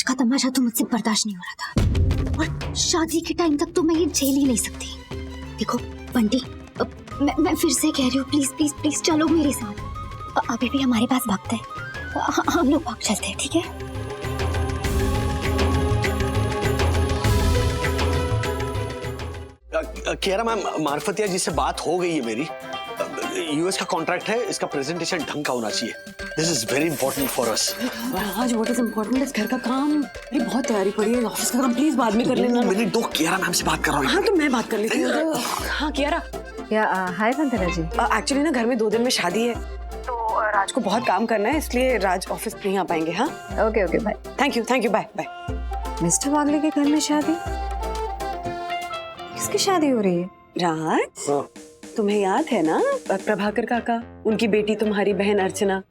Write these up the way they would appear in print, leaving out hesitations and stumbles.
का तमाशा तो मुझसे बर्दाश्त नहीं हो रहा था, और शादी के टाइम तक तो मैं ये झेल ही नहीं सकती। देखो बंटी, मैं फिर से कह रही हूँ, प्लीज प्लीज प्लीज चलो मेरे साथ। अभी भी हमारे पास वक्त है, हम लोग भाग चलते हैं, ठीक है? कियारा मैम, मार्फतिया जी से बात हो गई है मेरी। यूएस का कॉन्ट्रैक्ट है, इसका प्रेजेंटेशन ढंग का होना चाहिए। This is very important for us. आज व्हाट इज इम्पोर्टेंट इज घर का काम। अरे बहुत तैयारी पड़ी है, ऑफिस का काम प्लीज बाद में कर लेना। मिनट दो, कियारा मैम से बात कर रहा हूँ। हाँ तो मैं बात कर लेती हूँ। हाँ कियारा। हाय वंदना जी। एक्चुअली ना घर में 2 दिन में शादी है, तो राज को बहुत काम करना है, इसलिए राज ऑफिस नहीं आ पाएंगे। हाँ okay okay bye. Thank you bye bye. Mister Wagle के घर में शादी? किसकी शादी हो रही है? राज, तुम्हें याद है ना प्रभाकर काका, उनकी बेटी तुम्हारी बहन अर्चना,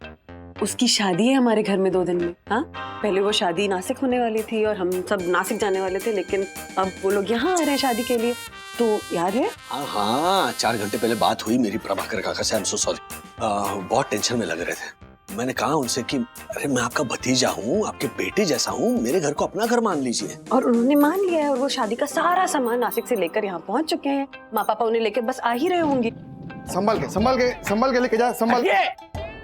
उसकी शादी है हमारे घर में 2 दिन में। हाँ पहले वो शादी नासिक होने वाली थी और हम सब नासिक जाने वाले थे, लेकिन अब वो लोग यहाँ आ रहे हैं शादी के लिए, तो याद है? हाँ 4 घंटे पहले बात हुई मेरी प्रभाकर काका से। आई एम सो सॉरी, बहुत टेंशन में लग रहे थे। मैंने कहा उनसे कि अरे मैं आपका भतीजा हूँ, आपके बेटे जैसा हूँ, मेरे घर को अपना घर मान लीजिए। और उन्होंने मान लिया है, और वो शादी का सारा सामान नासिक से लेकर यहाँ पहुँच चुके हैं। माँ पापा उन्हें लेकर बस आ ही रहे होंगे। संभल के लेके जा, संभल के।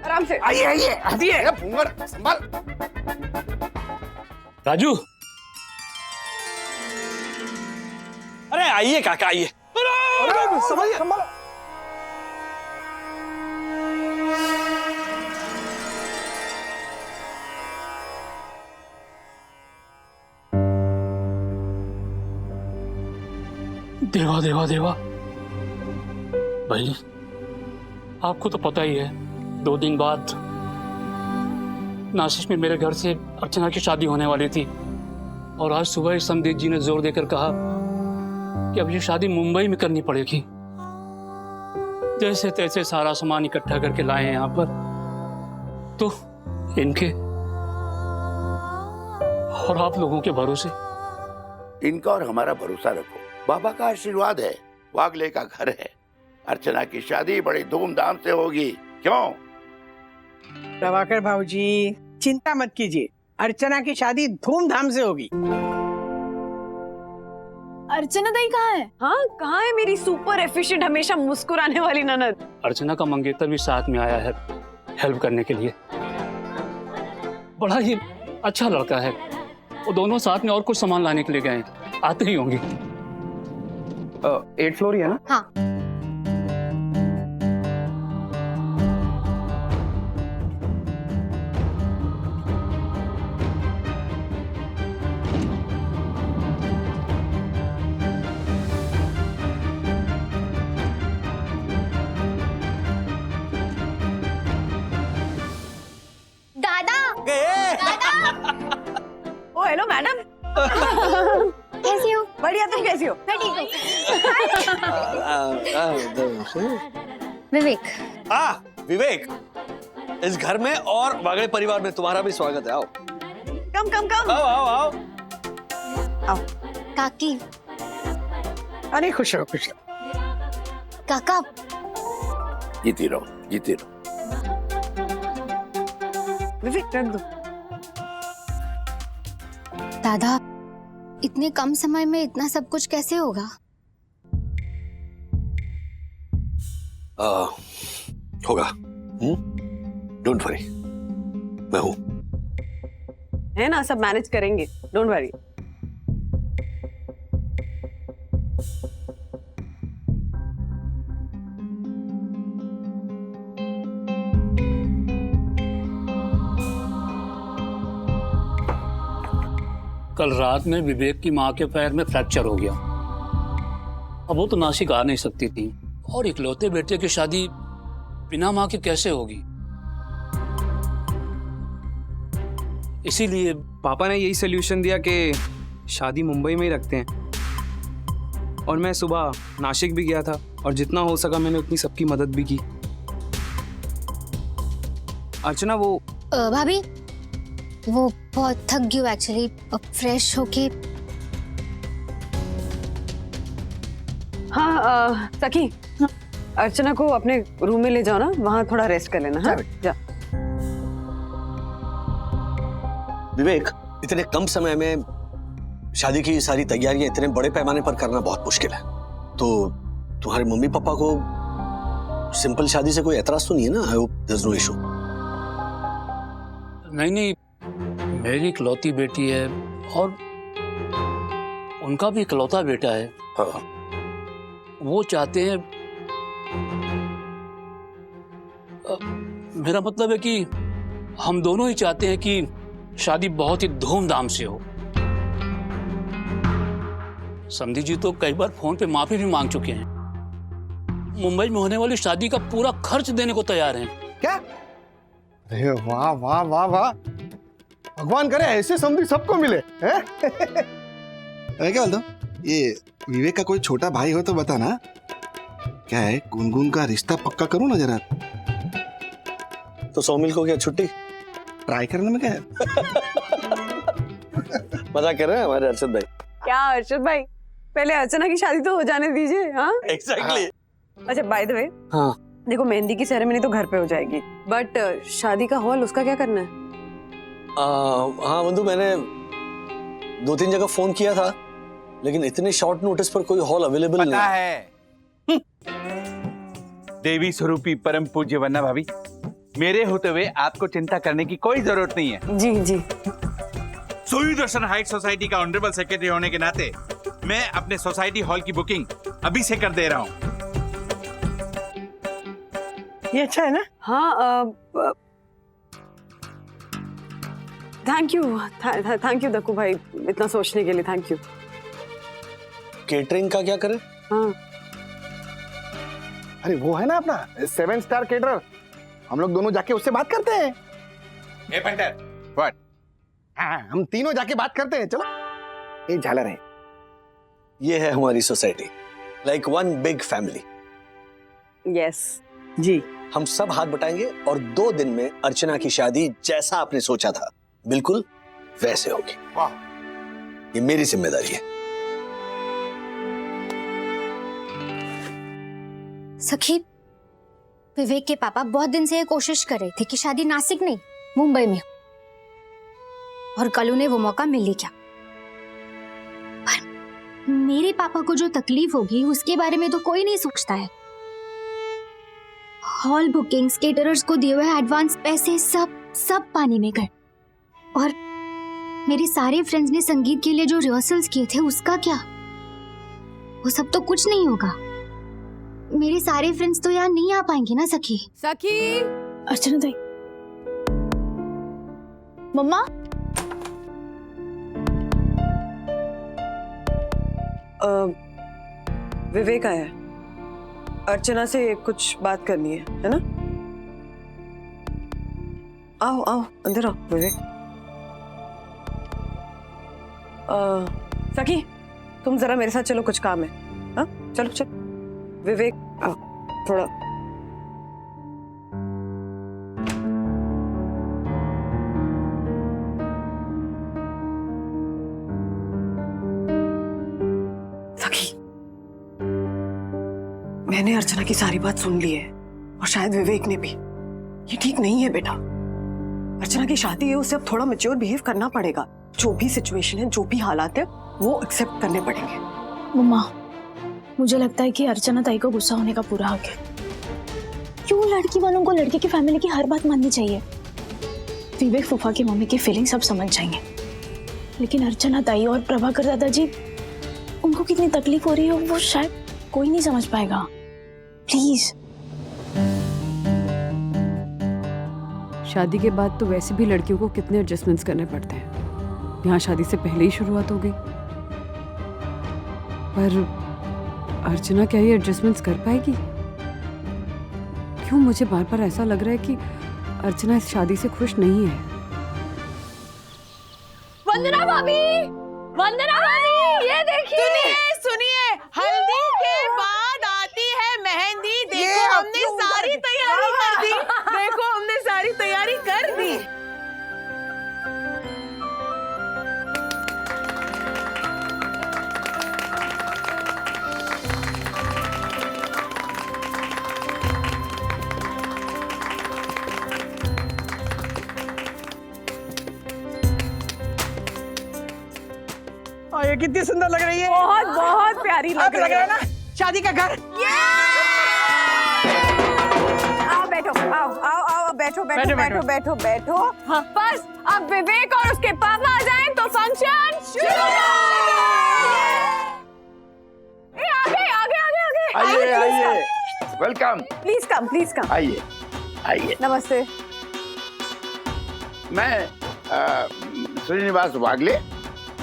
आराम से आइए भूंगर, संभल। राजू, अरे आइए काका आइए। संभल। देवा देवा देवा भाई, आपको तो पता ही है 2 दिन बाद नासिक में मेरे घर से अर्चना की शादी होने वाली थी, और आज सुबह ही समदीप जी ने जोर देकर कहा कि अब ये शादी मुंबई में करनी पड़ेगी। जैसे तैसे सारा सामान इकट्ठा करके लाए हैं यहाँ पर, तो इनके और आप लोगों के भरोसे। इनका और हमारा भरोसा रखो, बाबा का आशीर्वाद है, वागले का घर है। अर्चना की शादी बड़ी धूमधाम से होगी, क्यों? प्रभाकर भाऊजी चिंता मत कीजिए, अर्चना की शादी धूमधाम से होगी। अर्चना दाई कहाँ है? हाँ कहाँ है मेरी सुपर एफिशिएंट, हमेशा मुस्कुराने वाली ननद? अर्चना का मंगेतर भी साथ में आया है हेल्प करने के लिए। बड़ा ही अच्छा लड़का है, वो दोनों साथ में और कुछ सामान लाने के लिए गए हैं, आते ही होंगे। 8th फ्लोर ही है ना? हाँ। ओ हेलो मैडम। कैसी हो? बढ़िया, तुम कैसी हो? मैं ठीक हूँ। विवेक। विवेक, इस घर में और वागले परिवार में तुम्हारा भी स्वागत है। आओ कम आओ। काकी। अरे खुश रहो। काका। जीती रहो। विवेक रख दो। दादा, इतने कम समय में इतना सब कुछ कैसे होगा? होगा। डोंट वरी, मैं हूं। है ना, सब मैनेज करेंगे, डोंट वरी। कल रात में विवेक की माँ के पैर में फ्रैक्चर हो गया। अब वो तो नासिक आ नहीं सकती थी, और इकलौते बेटे की शादी बिना माँ के कैसे होगी। इसीलिए पापा ने यही सोल्यूशन दिया कि शादी मुंबई में ही रखते हैं। और मैं सुबह नासिक भी गया था, और जितना हो सका मैंने उतनी सबकी मदद भी की। अर्चना वो भाभी, वो बहुत थक गई एक्चुअली, फ्रेश होके। हाँ सखी, अर्चना को अपने रूम में ले जाओ ना, वहाँ थोड़ा रेस्ट कर लेना। हाँ जा। विवेक, इतने कम समय में शादी की सारी तैयारियां इतने बड़े पैमाने पर करना बहुत मुश्किल है। तो तुम्हारे मम्मी पापा को सिंपल शादी से कोई एतराज तो नहीं है ना? I hope there is no issue. नहीं, मेरी इकलौती बेटी है और उनका भी इकलौता बेटा है। हाँ। वो चाहते हैं, मेरा मतलब है कि हम दोनों ही चाहते हैं कि शादी बहुत ही धूमधाम से हो। समधी जी तो कई बार फोन पे माफी भी मांग चुके हैं। मुंबई में होने वाली शादी का पूरा खर्च देने को तैयार हैं। क्या? अरे वाह वाह वाह वाह, भगवान करे ऐसे समझी सबको मिले हैं? अरे क्या बोलते हो, ये विवेक का कोई छोटा भाई हो तो बता ना। क्या है, गुनगुन का रिश्ता पक्का करूं ना जरा। तो सौमिल को क्या छुट्टी? ट्राई करने में क्या है? मजाक कर रहे हैं हमारे अर्षद भाई। क्या अर्षद भाई, पहले अर्चना की शादी तो हो जाने दीजिए। हाँ एग्जैक्टली। अच्छा बाय द वे, हाँ देखो मेहंदी की सेरेमनी तो घर पे हो जाएगी, बट शादी का हॉल उसका क्या करना है? हाँ बंधु, मैंने 2-3 जगह फोन किया था, लेकिन इतने शॉर्ट नोटिस पर कोई हॉल अवेलेबल नहीं है। देवी स्वरूपी परम पूज्य वन्ना भाभी, मेरे होते हुए आपको चिंता करने की कोई जरूरत नहीं है। जी जी। सूर्यदर्शन हाइट सोसाइटी का ऑनरेबल सेक्रेटरी होने के नाते मैं अपने सोसाइटी हॉल की बुकिंग अभी से कर दे रहा हूँ। ये अच्छा है ना? हाँ थैंक यू दक्कू भाई, इतना सोचने के लिए थैंक यू। केटरिंग का क्या करें? हाँ अरे वो है ना अपना 7 स्टार केटरर, हम लोग दोनों जाके उससे बात करते हैं। ए पंटर, व्हाट? हाँ, हम तीनों जाके बात करते हैं। चलो, ये झालर है। ये है हमारी society, like one big family. Yes जी। हम सब हाथ बटाएंगे और 2 दिन में अर्चना की शादी जैसा आपने सोचा था बिल्कुल वैसे होगी। वाह, ये मेरी जिम्मेदारी है। सखी, विवेक के पापा बहुत दिन से ये कोशिश कर रहे थे कि शादी नासिक नहीं मुंबई में हो, और कल उन्हें वो मौका मिल ही गया। पर मेरे पापा को जो तकलीफ होगी उसके बारे में तो कोई नहीं सोचता है। हॉल बुकिंग्स, केटरर्स को दिए हुए एडवांस पैसे सब पानी में गए, और मेरे सारे फ्रेंड्स ने संगीत के लिए जो रिहर्सल्स किए थे उसका क्या? वो सब तो कुछ नहीं होगा। मेरे सारे फ्रेंड्स तो यहाँ नहीं आ पाएंगे ना सखी। अर्चना दाई, मम्मा। विवेक आया, अर्चना से कुछ बात करनी है ना? आओ आओ अंदर आओ विवेक। सखी तुम जरा मेरे साथ चलो, कुछ काम है। हाँ चलो चलो। विवेक आओ थोड़ा। सखी, मैंने अर्चना की सारी बात सुन ली है, और शायद विवेक ने भी। ये ठीक नहीं है बेटा। अर्चना की शादी है, उसे अब थोड़ा मैच्योर बिहेव करना पड़ेगा। जो भी सिचुएशन है, जो भी हालात है, वो एक्सेप्ट करने पड़ेंगे। मम्मा, मुझे लगता है कि अर्चना ताई को गुस्सा होने का पूरा हक है। क्यों लड़की वालों को लड़के की फैमिली की हर बात माननी चाहिए? विवेक फूफा की मम्मी की फीलिंग सब समझ जाएंगे, लेकिन अर्चना ताई और प्रभाकर दादाजी, उनको कितनी तकलीफ हो रही है वो शायद कोई नहीं समझ पाएगा। प्लीज। शादी के बाद तो वैसे भी लड़कियों को कितने एडजस्टमेंट्स करने पड़ते हैं। यहाँ शादी से पहले ही शुरुआत हो गई, पर अर्चना क्या ये एडजस्टमेंट्स कर पाएगी? क्यों मुझे बार बार ऐसा लग रहा है कि अर्चना इस शादी से खुश नहीं है। वंदना भाभी, वंदना भाभी, ये देखिए। सुनिए, हल्दी के बाद आती है मेहंदी। देखो हमने सारी तैयारी कर दी। देखो हमने सारी तैयारी कर दी। और ये कितनी सुंदर लग रही है। बहुत बहुत प्यारी अब लग रहा है ना शादी का घर। आओ बैठो, आओ आओ आओ, बैठो बैठो बैठो बैठो बैठो। हाँ, बस अब विवेक और उसके पापा आ जाएं तो फंक्शन शुरू। आगे आगे आगे आगे आइए आइए, वेलकम। प्लीज कम आइए आइए। नमस्ते। मैं श्रीनिवास वागले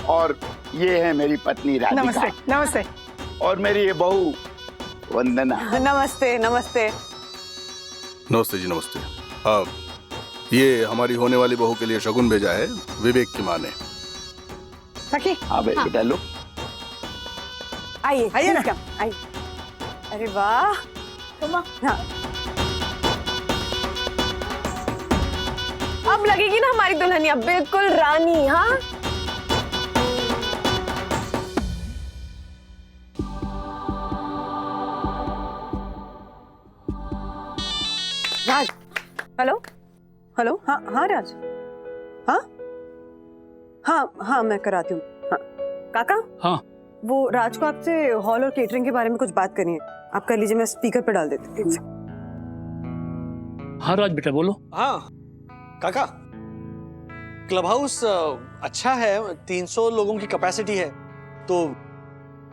और ये है मेरी पत्नी राधिका। नमस्ते नमस्ते। और मेरी ये बहू वंदना। नमस्ते नमस्ते। नमस्ते जी नमस्ते। ये हमारी होने वाली बहू के लिए शगुन भेजा है विवेक की माँ ने। सखी हाँ बेटा लो। आइए आइए ना। please come, आइए। अरे वाह। हाँ। अब लगेगी ना हमारी दुल्हनिया बिल्कुल रानी। हाँ राज। Hello hello. हाँ हाँ राज। हाँ हाँ हाँ मैं कराती हूँ। हाँ काका। हाँ वो राज को आपसे हॉल और केटरिंग के बारे में कुछ बात करनी है। आप कर लीजिए, मैं स्पीकर पे डाल देती हूँ। हाँ राज बेटा बोलो। हाँ काका, क्लब हाउस अच्छा है, 300 लोगों की कैपेसिटी है, तो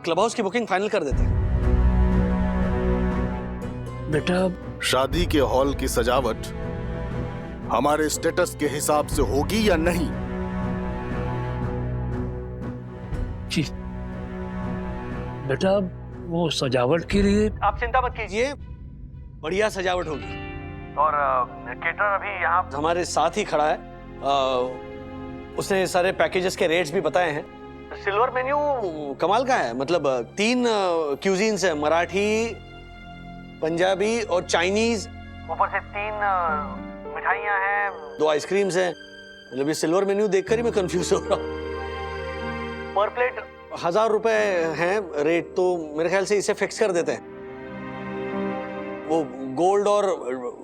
क्लब हाउस की बुकिंग फाइनल कर देते हैं। बेटा शादी के हॉल की सजावट हमारे स्टेटस के हिसाब से होगी या नहीं? जी बेटा, वो सजावट के लिए आप चिंता मत कीजिए, बढ़िया सजावट होगी। और केटर अभी यहाँ हमारे साथ ही खड़ा है, उसने सारे पैकेजेस के रेट्स भी बताए हैं। सिल्वर मेन्यू कमाल का है, मतलब 3 क्यूजीन्स है, मराठी, पंजाबी और चाइनीज, ऊपर से 3 मिठाइयाँ हैं, 2 आइसक्रीम्स हैं। मतलब ये सिल्वर मेन्यू देखकर ही मैं कंफ्यूज हो रहा हूँ। पर प्लेट 1000 रुपए हैं रेट, तो मेरे ख्याल से इसे फिक्स कर देते हैं। वो गोल्ड और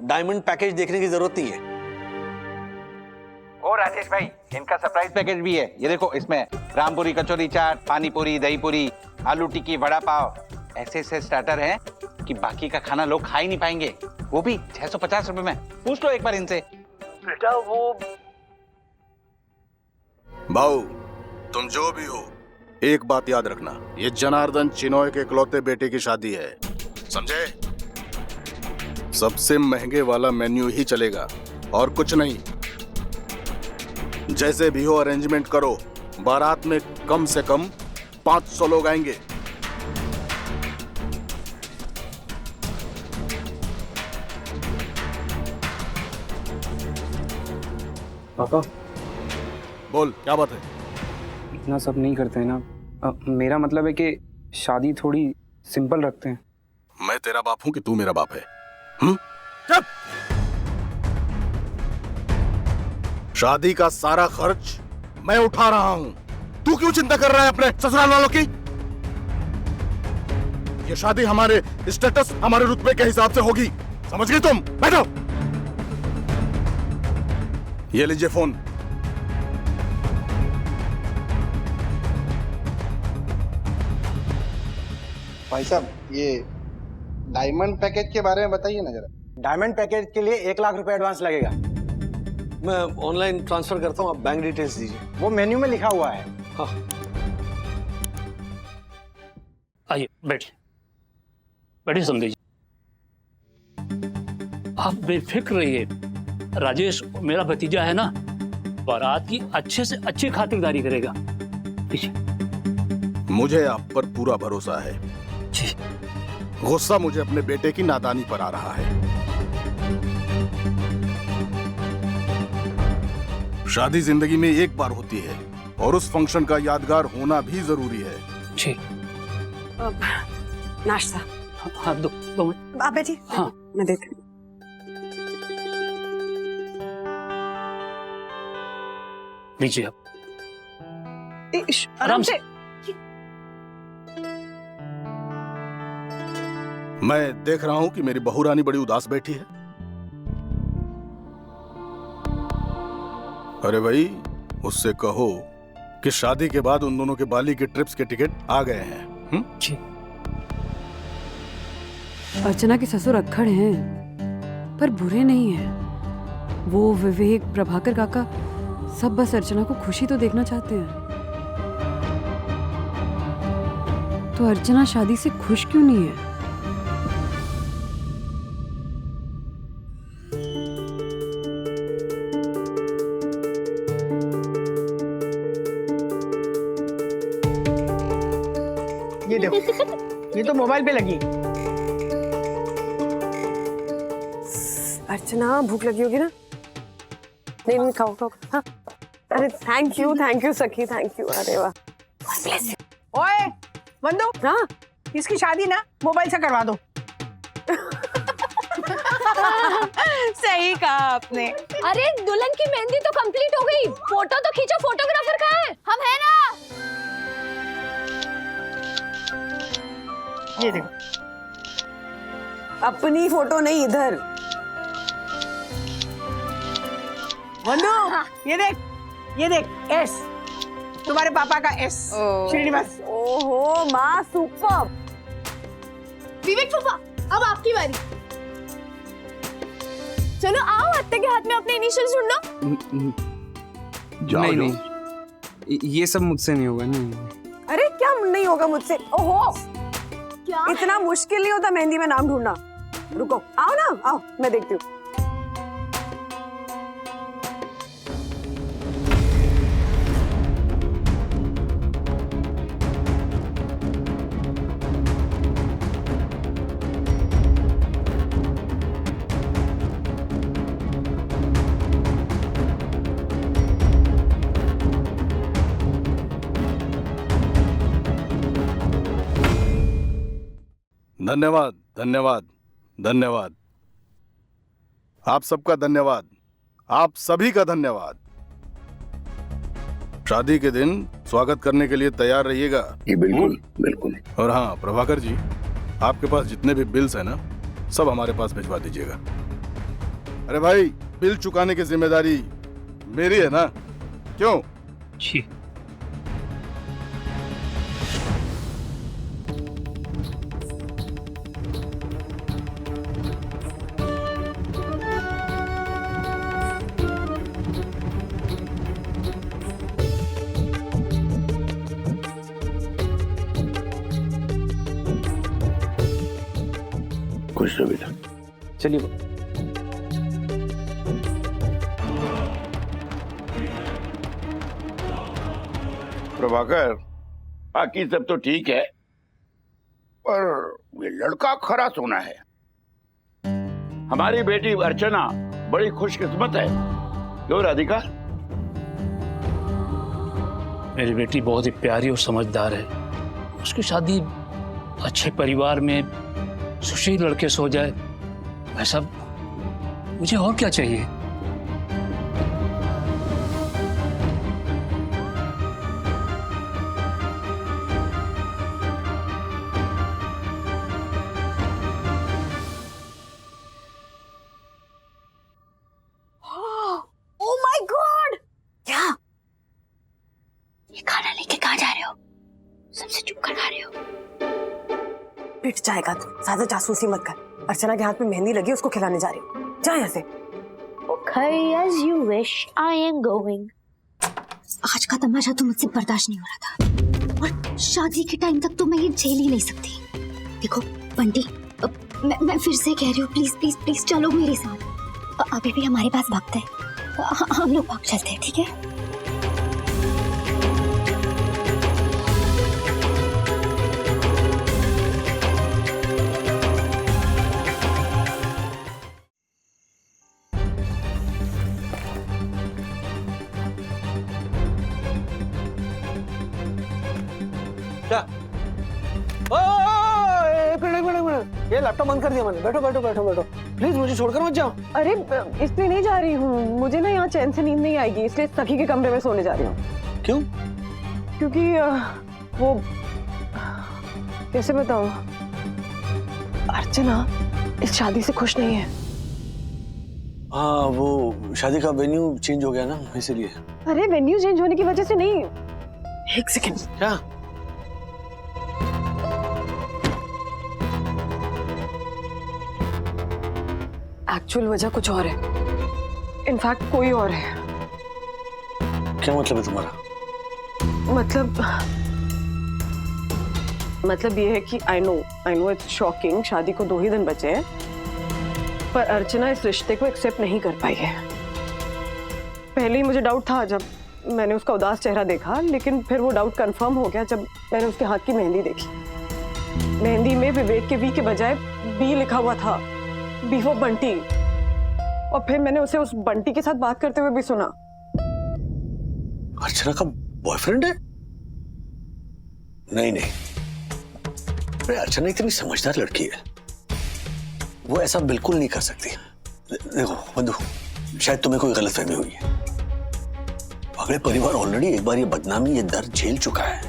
डायमंड पैकेज देखने की जरूरत नहीं है। और राजेश भाई, इनका सरप्राइज पैकेज भी है। ये देखो, इसमें रामपुरी कचौरी चाट, पानी पूरी, दही पूरी, आलू टिक्की, वड़ा पाव, ऐसे ऐसे स्टार्टर हैं कि बाकी का खाना लोग खा ही नहीं पाएंगे, वो भी 650 रुपए में। पूछ लो एक बार इनसे। बेटा वो भाऊ, तुम जो भी हो, एक बात याद रखना, ये जनार्दन चिनॉय के इकलौते बेटे की शादी है, समझे? सबसे महंगे वाला मेन्यू ही चलेगा और कुछ नहीं। जैसे भी हो अरेंजमेंट करो, बारात में कम से कम 500 लोग आएंगे। पापा बोल, क्या बात है? इतना सब नहीं करते हैं ना। मेरा मतलब है कि शादी थोड़ी सिंपल रखते हैं। मैं तेरा बाप हूं कि तू मेरा बाप है? चुप! शादी का सारा खर्च मैं उठा रहा हूं, तू क्यों चिंता कर रहा है अपने ससुराल वालों की? ये शादी हमारे स्टेटस, हमारे रुतबे के हिसाब से होगी, समझ गई तुम? बैठो। ये लीजिए फोन। भाई साहब, ये डायमंड पैकेज के बारे में बताइए ना जरा। डायमंड पैकेज के लिए 1 लाख रुपए एडवांस लगेगा। मैं ऑनलाइन ट्रांसफर करता हूँ, आप बैंक डिटेल्स दीजिए। वो मेन्यू में लिखा हुआ है। हाँ आइए बैठिए, बैठिए समझिए। आप बेफिक्र रहिए, राजेश मेरा भतीजा है ना, बारात की अच्छे से अच्छी खातिरदारी करेगा। मुझे आप पर पूरा भरोसा है। जी। गुस्सा मुझे अपने बेटे की नादानी पर आ रहा है। शादी जिंदगी में एक बार होती है और उस फंक्शन का यादगार होना भी जरूरी है। जी। नाश्ता। हाँ दो मिनट। आप बैठिए। हाँ मैं देती हूँ। लीजिए आप, आराम से। मैं देख रहा हूं कि मेरी बहू रानी बड़ी उदास बैठी है। अरे भाई, उससे कहो कि शादी के बाद उन दोनों के बाली के ट्रिप्स के टिकट आ गए हैं। अर्चना के ससुर अक्खड़ हैं, पर बुरे नहीं हैं। वो विवेक, प्रभाकर काका सब बस अर्चना को खुशी तो देखना चाहते हैं। तो अर्चना शादी से खुश क्यों नहीं है? ये देखो, ये तो मोबाइल पे लगी। अर्चना भूख लगी होगी ना? नहीं नहीं, खाओ खाओ। हाँ, अरे थैंक यू सखी, थैंक यू। अरे वाह, ओए बंदू, हाँ इसकी शादी ना मोबाइल से करवा दो। सही कहा आपने। अरे दुल्हन की मेहंदी तो कंप्लीट हो गई, फोटो तो खींचो, फोटोग्राफर कहाँ है? हम है ना। ये देखो, अपनी फोटो नहीं, इधर। बंदू ये देख एस, तुम्हारे पापा का एस, श्रीनिवास। ओहो माँ, सुपर। विवेक फूफा, अब आपकी बारी। चलो आओ, अत्ते के हाथ में अपने इनिशियल्स ढूंढो। नहीं, ये सब मुझसे नहीं होगा। नहीं, अरे क्या नहीं होगा मुझसे? ओहो, क्या? इतना मुश्किल नहीं होता मेहंदी में नाम ढूंढना। रुको, आओ ना, आओ, मैं देखती हूँ। धन्यवाद, धन्यवाद, धन्यवाद। आप सबका धन्यवाद, आप सभी का धन्यवाद। शादी के दिन स्वागत करने के लिए तैयार रहिएगा। बिल्कुल बिल्कुल। और हाँ प्रभाकर जी, आपके पास जितने भी बिल्स हैं ना, सब हमारे पास भिजवा दीजिएगा। अरे भाई, बिल चुकाने की जिम्मेदारी मेरी है ना, क्यों? जी। खुश रहो बेटा। चलिए। प्रभाकर, बाकी सब तो ठीक है, पर ये लड़का खरा सोना है। हमारी बेटी अर्चना बड़ी खुशकिस्मत है। क्यों राधिका? मेरी बेटी बहुत ही प्यारी और समझदार है। उसकी शादी अच्छे परिवार में सुशील लड़के से हो जाए, वैसा मुझे और क्या चाहिए? Oh my God! क्या? ये खाना लेके कहाँ जा रहे हो? सबसे चुप कर खा रहे हो। पिट जाएगा तू, ज्यादा जासूसी मत कर। अर्चना के हाथ में मेहंदी लगी, उसको खिलाने जा रही हूँ। जा यहाँ से। Okay, as you wish. I am going. आज का तमाशा तो मुझसे बर्दाश्त नहीं हो रहा था, और शादी के टाइम तक तो मैं ये झेल ही नहीं सकती। देखो बंटी, मैं फिर से कह रही हूँ, प्लीज प्लीज प्लीज चलो मेरे साथ। अभी भी हमारे पास वक्त है, हम लोग भाग चलते हैं, ठीक है? क्या? एक मिनट, ये लैपटॉप बंद कर दिया मैंने। बैठो बैठो बैठो बैठो, प्लीज मुझे छोड़कर मत जाओ। अरे इसलिए नहीं जा रही हूँ, मुझे ना यहाँ चैन से नींद नहीं आएगी, इसलिए सखी के कमरे में सोने जा रही हूँ। क्यों? क्योंकि वो कैसे बताऊँ, अर्चना इस शादी से खुश नहीं है। हाँ, वो शादी का वेन्यू चेंज हो गया ना, इसीलिए। अरे वेन्यू चेंज होने की वजह से नहीं, एक सेकंड। क्या? एक्चुअल वजह कुछ और है, इनफैक्ट कोई और है। क्या मतलब है तुम्हारा? मतलब ये है कि आई नो इट्स शॉकिंग, शादी को 2 ही दिन बचे हैं, पर अर्चना इस रिश्ते को एक्सेप्ट नहीं कर पाई है। पहले ही मुझे डाउट था जब मैंने उसका उदास चेहरा देखा, लेकिन फिर वो डाउट कंफर्म हो गया जब मैंने उसके हाथ की मेहंदी देखी। मेहंदी में विवेक के वी के बजाय बी लिखा हुआ था, बी फॉर बंटी। और फिर मैंने उसे उस बंटी के साथ बात करते हुए भी सुना। अर्चना का बॉयफ्रेंड है? नहीं नहीं, अरे अर्चना इतनी समझदार लड़की है, वो ऐसा बिल्कुल नहीं कर सकती। देखो बंधु, शायद तुम्हें कोई गलतफहमी हुई है। अगले परिवार ऑलरेडी एक बार ये बदनामी, ये दर्द झेल चुका है।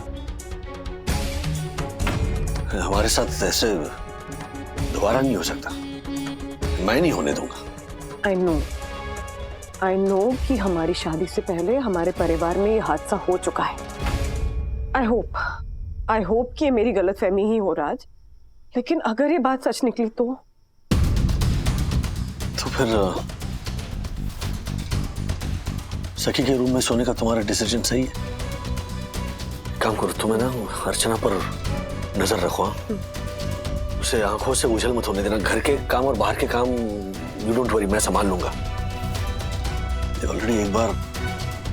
हमारे साथ ऐसे दोबारा नहीं हो सकता, मैं नहीं होने दूंगा। आई नो कि हमारी शादी से पहले हमारे परिवार में ये हादसा हो चुका है। आई होप कि ये मेरी गलतफहमी ही हो राज, लेकिन अगर ये बात सच निकली तो फिर सखी के रूम में सोने का तुम्हारा डिसीजन सही है। काम करो, तुम्हें ना अर्चना पर नजर रखो, उसे आंखों से उछल मत होने देना। घर के काम और बाहर के काम यू डोंट वरी, मैं संभाल लूंगा। ऑलरेडी एक बार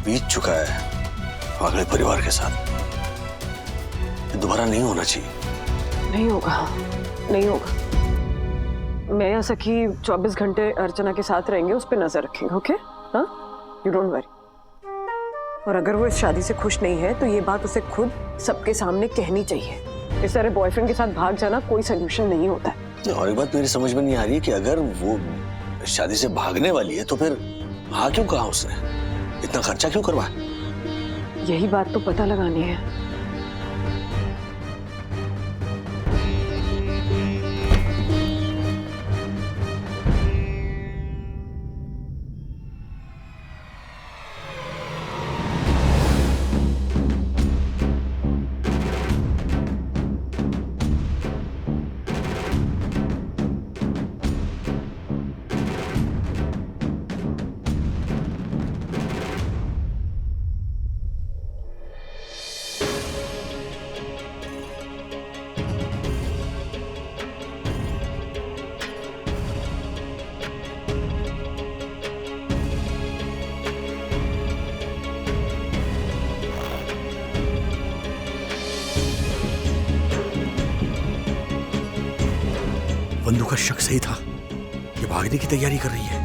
बीत चुका है अगले परिवार के साथ, ये दोबारा नहीं होना चाहिए। नहीं होगा। मैं या सखी 24 घंटे अर्चना के साथ रहेंगे, उस पर नजर रखेंगे। ओके? हाँ, यू डोंट वरी। और अगर वो इस शादी से खुश नहीं है तो ये बात उसे खुद सबके सामने कहनी चाहिए। इस तरह बॉयफ्रेंड के साथ भाग जाना कोई सोल्यूशन नहीं होता है। और एक बात मेरी समझ में नहीं आ रही है कि अगर वो शादी से भागने वाली है तो फिर हाँ क्यों कहा उसने, इतना खर्चा क्यों करवाया? यही बात तो पता लगानी है। बंधु का शक सही था, ये भागने की तैयारी कर रही है।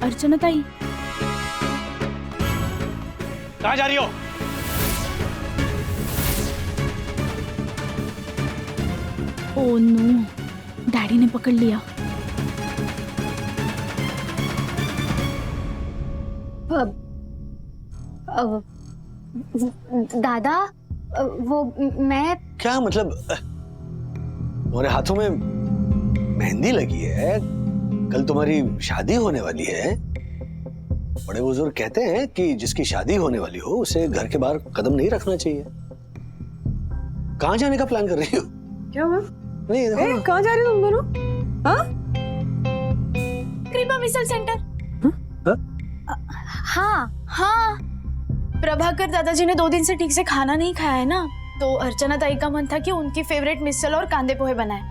अर्चना ताई, कहाँ जा रही हो? ओह नो, डैडी ने पकड़ लिया। दादा, वो मैं क्या मतलब, तुम्हारे हाथों में मेहंदी लगी है, कल तुम्हारी शादी होने वाली है। बड़े बुजुर्ग कहते हैं कि जिसकी शादी होने वाली हो उसे घर के बाहर कदम नहीं रखना चाहिए। कहाँ जाने का प्लान कर रही हो? क्या हुआ? नहीं, कहाँ जा रही हो तुम दोनों? हाँ? कृपा मिसल सेंटर। हाँ, प्रभाकर दादाजी ने 2 दिन से ठीक से खाना नहीं खाया है ना, तो अर्चना ताई का मन था कि उनकी फेवरेट मिसल और कांदे पोहे बनाए।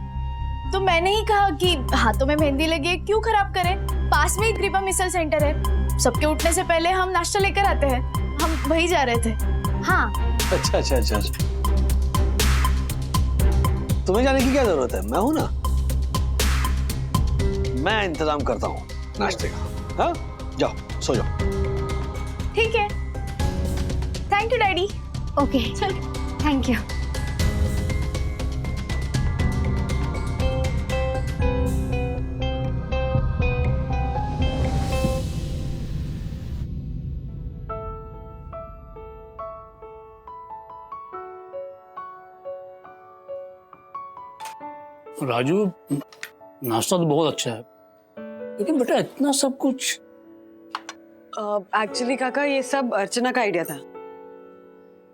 तो मैंने ही कहा कि हाथों में मेहंदी लगी है, क्यों खराब करें, पास में ही कृपा मिसल सेंटर है, सबके उठने से पहले हम नाश्ता लेकर आते हैं। हम वही जा रहे थे। हाँ। अच्छा। तुम्हें जाने की क्या जरूरत है, मैं हूं ना, मैं इंतजाम करता हूँ नाश्ते का। हाँ, जाओ सो जाओ। ठीक है, thank you daddy. Okay, thank you. Raju, नाश्ता तो बहुत अच्छा है, लेकिन बेटा इतना सब कुछ। एक्चुअली काका ये सब अर्चना का आइडिया था।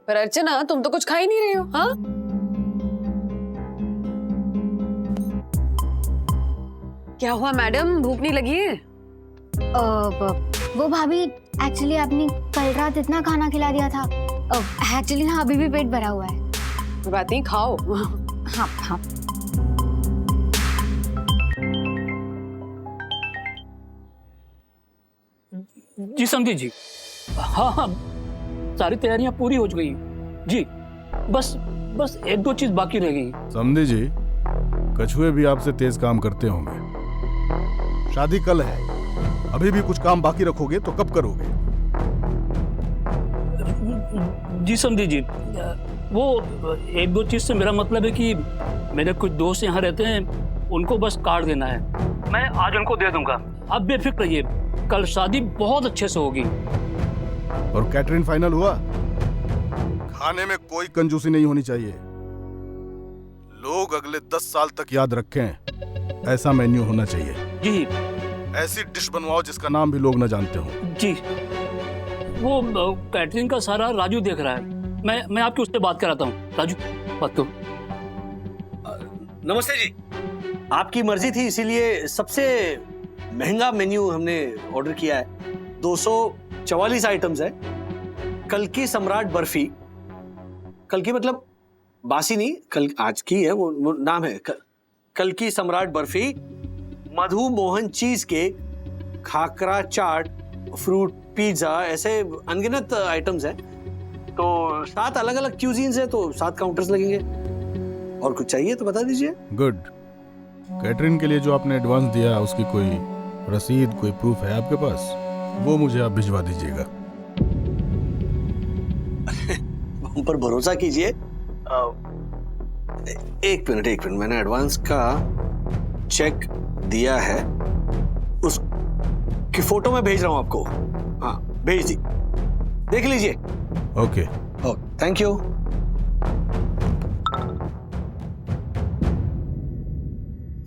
पर अर्चना, तुम तो कुछ खा ही नहीं रही हो। हाँ, क्या हुआ मैडम, भूख नहीं लगी है? वो भाभी एक्चुअली आपने कल रात इतना खाना खिला दिया था, एक्चुअली ना अभी भी पेट भरा हुआ है। कोई बात नहीं, खाओ। हाँ हाँ। जी समझी जी, हाँ हाँ, सारी तैयारियां पूरी हो चुकी हैं जी। बस एक दो चीज बाकी रह गई। समझी जी, कछुए भी आपसे तेज काम करते होंगे। शादी कल है, अभी भी कुछ काम बाकी रखोगे तो कब करोगे? जी समझी जी, वो एक दो चीज से मेरा मतलब है कि मेरे कुछ दोस्त यहाँ रहते हैं, उनको बस कार्ड देना है, मैं आज उनको दे दूंगा। आप बेफिक्र रहिए, कल शादी बहुत अच्छे से होगी। और कैटरिंग फाइनल हुआ? खाने में कोई कंजूसी नहीं होनी चाहिए। लोग अगले 10 साल तक याद रखें, ऐसा मेन्यू होना चाहिए जी। ऐसी डिश बनवाओ जिसका नाम भी लोग न जानते हो जी। वो कैटरिंग का सारा राजू देख रहा है, मैं आपकी उससे बात कराता हूँ। राजू, बात करो। नमस्ते जी, आपकी मर्जी थी इसीलिए सबसे महंगा मेन्यू हमने ऑर्डर किया है। 244 आइटम्स है। कल की सम्राट बर्फी, कल की मतलब बासी नहीं, कल आज की है, वो नाम है कल की सम्राट बर्फी, मधु मोहन चीज केक, खाकरा चाट, फ्रूट पिज्जा, ऐसे अनगिनत आइटम्स हैं। तो 7 अलग अलग क्यूजीन्स है, तो 7 काउंटर्स लगेंगे। और कुछ चाहिए तो बता दीजिए। गुड। कैटरिंग के लिए जो आपने एडवांस दिया उसकी कोई रसीद, कोई प्रूफ है आपके पास? वो मुझे आप भिजवा दीजिएगा। हम पर भरोसा कीजिए। एक मिनट, मैंने एडवांस का चेक दिया है, उसकी फोटो मैं भेज रहा हूं आपको। हाँ, भेज दी, देख लीजिए। Okay, thank you.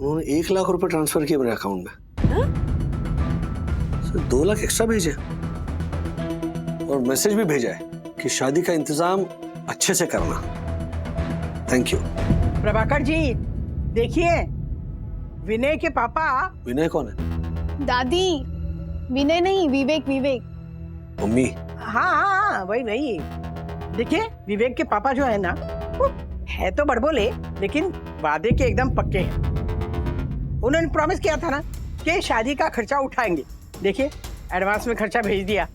उन्होंने 1 लाख रुपए ट्रांसफर किए मेरे अकाउंट में। 2 लाख एक्स्ट्रा भेजे और मैसेज भी भेजा है कि शादी का इंतजाम अच्छे से करना। Thank you. प्रभाकर जी, देखिए विनय के पापा। विनय कौन है? दादी, विनय नहीं, विवेक। मम्मी? हाँ, वही। देखिए विवेक के पापा जो है ना, वो है तो बड़बोले, लेकिन वादे के एकदम पक्के हैं। उन्होंने प्रॉमिस किया था ना कि शादी का खर्चा उठाएंगे। देखिए एडवांस में खर्चा भेज दिया।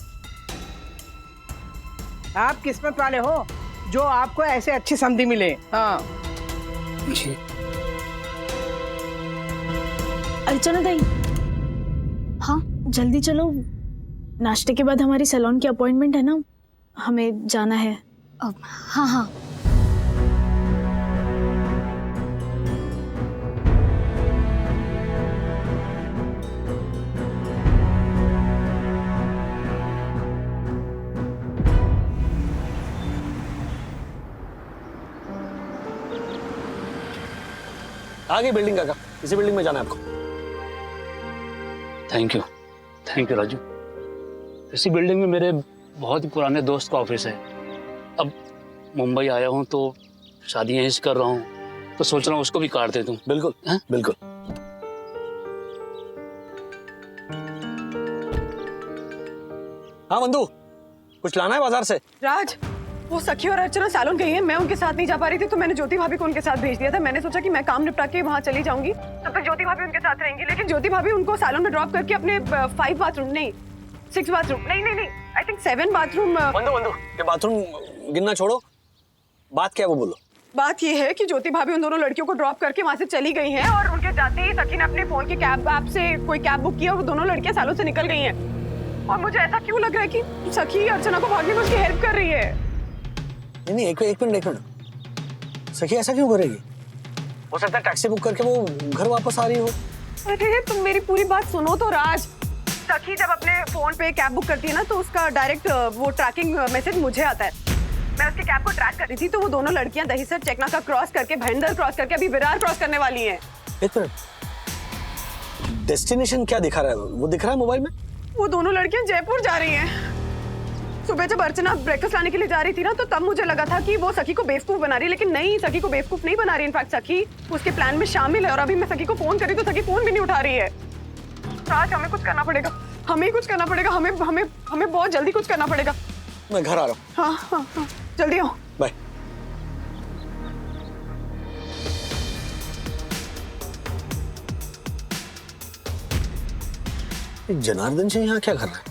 आप किस्मत वाले हो जो आपको ऐसे अच्छी समधी मिले। हाँ जी। अर्चना दाई, हाँ जल्दी चलो, नाश्ते के बाद हमारी सैलून की अपॉइंटमेंट है ना, हमें जाना है। हाँ। आगे बिल्डिंग का, इसी बिल्डिंग में जाना है आपको। Thank you Raju. इसी बिल्डिंग में मेरे बहुत ही पुराने दोस्त का ऑफिस है। अब मुंबई आया हूँ तो शादी यहीं से कर रहा हूँ, तो सोच रहा हूँ उसको भी काट दे दूँ। बिल्कुल है? बिल्कुल। हाँ बंधु, कुछ लाना है बाजार से? राज, वो सखी और अर्चना सैलून गई है, मैं उनके साथ नहीं जा पा रही थी, तो मैंने ज्योति भाभी को उनके साथ भेज दिया था। मैंने सोचा कि मैं काम निपटा के वहाँ चली जाऊंगी, तब तक ज्योति भाभी उनके साथ रहेंगी। लेकिन ज्योति भाभी उनको सैलून में ड्रॉप करके अपने 5 बाथरूम नहीं 6 बाथरूम नहीं आई थिंक 7 बाथरूम। बंधु ये बाथरूम गिनना छोड़ो, बात क्या है वो बोलो। बात ये है कि ज्योति भाभी उन दोनों लड़कियों को ड्रॉप करके वहाँ से चली गई हैं, और उनके जाते ही सखी ने अपने फोन के कैब ऐप से कोई कैब बुक किया और वो दोनों लड़कियां सैलून से निकल गई हैं। और मुझे ऐसा क्यों लग रहा है कि सखी अर्चना को भागने में उसकी हेल्प कर रही है। नहीं, एक मिनट, सखी ऐसा क्यों करेगी? हो सकता है टैक्सी बुक करके वो घर वापस आ रही हो। अरे तुम मेरी पूरी बात सुनो तो राज। सखी जब अपने फोन पे कैब बुक करती है ना, तो उसका डायरेक्ट वो ट्रैकिंग मैसेज मुझे आता है, मैं उसके कैब को ट्रैक कर रही थी तो वो दोनों लड़कियां दहीसर चेकना का क्रॉस करके भाईंदर क्रॉस करके अभी विरार क्रॉस करने वाली हैं। एक मिनट, डेस्टिनेशन क्या दिखा रहा है? वो दिख रहा है मोबाइल में? वो दोनों लड़कियां जयपुर जा रही हैं। सुबह जब अर्चना ब्रेकफास्ट लाने के लिए जा रही थी ना तो तब मुझे लगा था कि वो सखी को बेवकूफ बना रही है, लेकिन नहीं, सखी को बेवकूफ नहीं बना रही। इनफैक्ट सखी उसके प्लान में शामिल है और अभी मैं सखी को फोन करी तो सखी फोन भी नहीं उठा रही है। आज हमें कुछ करना पड़ेगा, हमें कुछ करना पड़ेगा, हमें हमें हमें बहुत जल्दी कुछ करना पड़ेगा। मैं घर आ रहा हूँ। हाँ हाँ हाँ, जल्दी आओ। बाय। जनार्दन जी यहाँ क्या कर रहा है?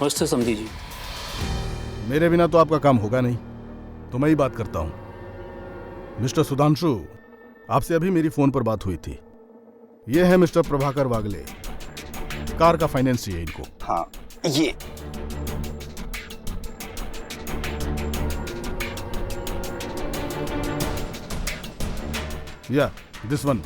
नमस्ते समधी जी। मेरे बिना तो आपका काम होगा नहीं, तो मैं ही बात करता हूं। मिस्टर सुधांशु, आपसे अभी मेरी फोन पर बात हुई थी। ये है मिस्टर प्रभाकर वागले, कार का फाइनेंस चाहिए इनको। हाँ, ये या दिस वन।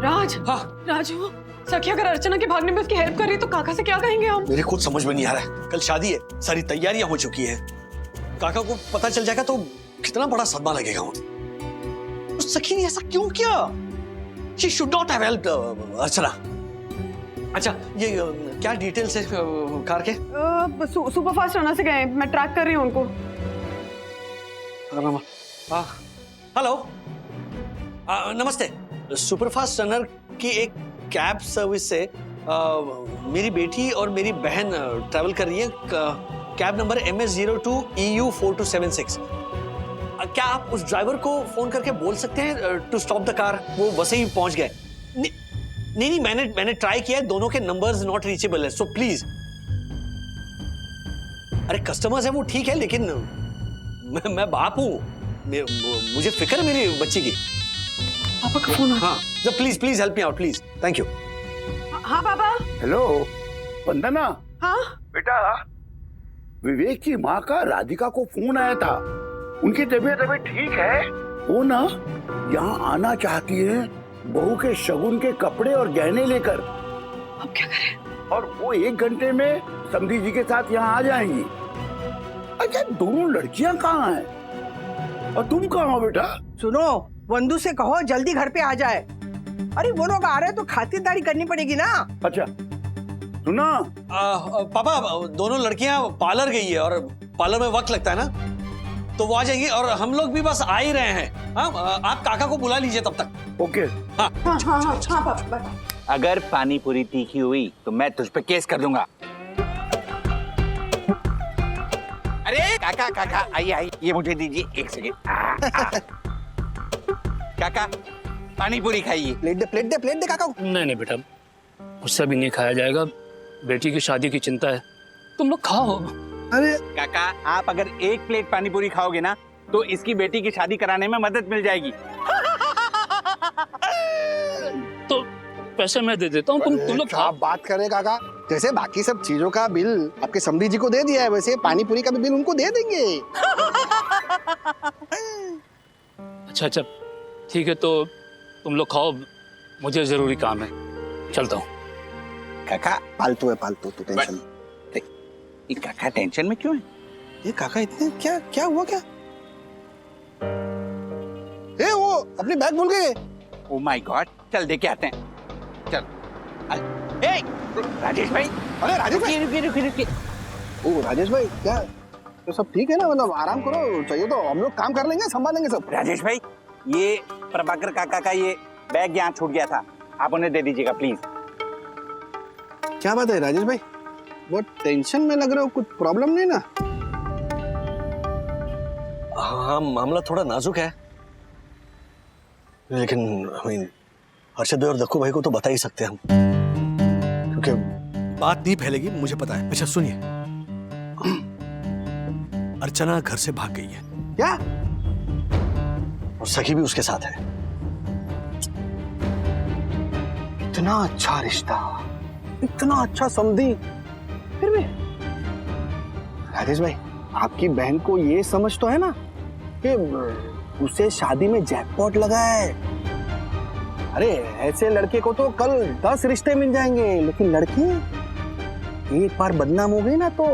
राज, हाँ राजू, सखी अगर अर्चना के भागने में उसकी हेल्प कर रही है तो काका से क्या कहेंगे हम? मेरे खुद समझ में नहीं आ रहा है। कल शादी है, सारी तैयारियां हो चुकी है। काका को पता चल जाएगा तो कितना बड़ा सदमा लगेगा उन्हें। उस सखी ने ऐसा क्यों किया? She should not have helped अर्चना। अच्छा, ये क्या डिटेल्स है कार के? सुपर फास्ट रनर से गए, मैं ट्रैक कर रही हूँ उनको। हेलो, नमस्ते। सुपरफास्ट रनर की एक कैब सर्विस से मेरी बेटी और मेरी बहन ट्रैवल कर रही है। Cab number MS02EU4276। क्या आप उस ड्राइवर को फोन करके बोल सकते हैं टू स्टॉप द कार? वो वैसे ही पहुंच गए। नहीं, मैंने ट्राई किया है, दोनों के नंबर्स नॉट रीचेबल है, सो प्लीज। अरे कस्टमर्स है वो ठीक है, लेकिन मैं बाप हूं, मुझे फिक्र है मेरी बच्ची की। पापा का फोन। हाँ, please help me out, please. Thank you. हाँ पापा। हेलो वंदना। हाँ बेटा, विवेक की माँ का राधिका को फोन आया था। उनकी तबीयत अभी ठीक है। वो ना यहाँ आना चाहती है बहू के शगुन के कपड़े और गहने लेकर। अब क्या करें? और वो 1 घंटे में समधी जी के साथ यहाँ आ जाएंगी। अच्छा, दोनों लड़कियां कहाँ हैं और तुम कहाँ हो बेटा? सुनो, वंदू से कहो जल्दी घर पे आ जाए। अरे वो लोग आ रहे हैं तो खातिरदारी करनी पड़ेगी ना। अच्छा सुना पापा, दोनों लड़कियां पार्लर गई है और पार्लर में वक्त लगता है ना, तो वो आ जाएगी और हम लोग भी बस आ ही रहे हैं। हाँ, आप काका को बुला लीजिए तब तक। ओके। हाँ हाँ हाँ हाँ, हाँ पापा। अगर पानी पूरी तीखी हुई तो मैं तुझ पे केस कर दूंगा। अरे काका काका, आइए, ये मुझे दीजिए 1 सेकेंड। काका, पानी पूरी खाइए। प्लेट दे काका को। नहीं बेटा, मुझसे भी नहीं खाया जाएगा। बेटी की शादी की चिंता है, तुम लोग खाओ। अरे काका, आप अगर 1 प्लेट पानी पूरी खाओगे ना तो इसकी बेटी की शादी कराने में मदद मिल जाएगी। तो पैसे मैं दे देता हूँ, तुम लोग आप बात कर रहे काका, जैसे बाकी सब चीजों का बिल आपके समधी जी को दे दिया है, वैसे पानी पूरी का भी बिल उनको दे देंगे। अच्छा, ठीक है, तो तुम लोग खाओ, मुझे जरूरी काम है, चलता हूँ। काका फालतू है, फालतू। तू टेंशन। ये काका टेंशन में क्यों है? ये काका इतने क्या हुआ क्या? ए, वो अपनी बैग भूल गए। ओह माय गॉड, चल देके आते हैं। चल। ए, राजेश भाई। अरे राजेश भाई, रुकिए। ओ राजेश भाई, क्या तो सब ठीक है ना? मतलब आराम करो, चाहिए तो हम लोग काम कर लेंगे, संभाल लेंगे सब। राजेश भाई, ये प्रभाकर काका का ये बैग यहाँ छूट गया था, आप उन्हें दे दीजिएगा प्लीज। क्या बात है राजेश भाई, बहुत टेंशन में लग रहे हो, कुछ प्रॉब्लम नहीं ना? हाँ, मामला थोड़ा नाजुक है, लेकिन हर्षद और दक्कू भाई को तो बता ही सकते हैं हम, क्योंकि बात नहीं फैलेगी, मुझे पता है। अच्छा सुनिए, अर्चना घर से भाग गई है। क्या? और सखी भी उसके साथ है। इतना अच्छा रिश्ता, इतना अच्छा समझी, फिर भी राजेश भाई आपकी बहन को ये समझ तो है ना कि उसे शादी में जैकपॉट लगा है। अरे ऐसे लड़के को तो कल 10 रिश्ते मिल जाएंगे, लेकिन लड़की एक बार बदनाम हो गई ना तो।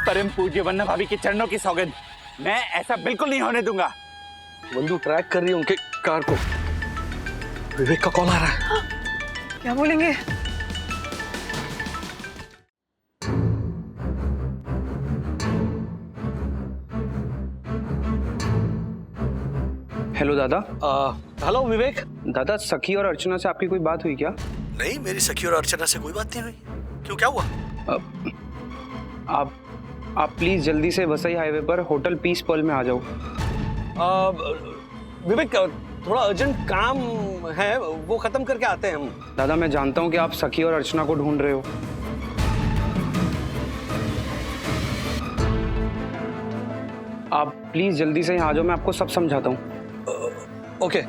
परम पूज्य वन्ना भाभी के चरणों की सौगंध, मैं ऐसा बिल्कुल नहीं होने दूंगा। बंधु ट्रैक कर रही है उनके कार को। विवेक का कॉल आ रहा है। क्या बोलेंगे? हेलो दादा। हेलो विवेक। दादा, सखी और अर्चना से आपकी कोई बात हुई क्या? नहीं, मेरी सखी और अर्चना से कोई बात नहीं हुई। क्यों, क्या हुआ? आप प्लीज जल्दी से वसई हाईवे पर होटल पीस पर्ल में आ जाओ। विवेक, थोड़ा अर्जेंट काम है, वो खत्म करके आते हैं हम। दादा, मैं जानता हूँ कि आप सखी और अर्चना को ढूंढ रहे हो। आप प्लीज जल्दी से यहाँ आ जाओ, मैं आपको सब समझाता हूँ। ओके।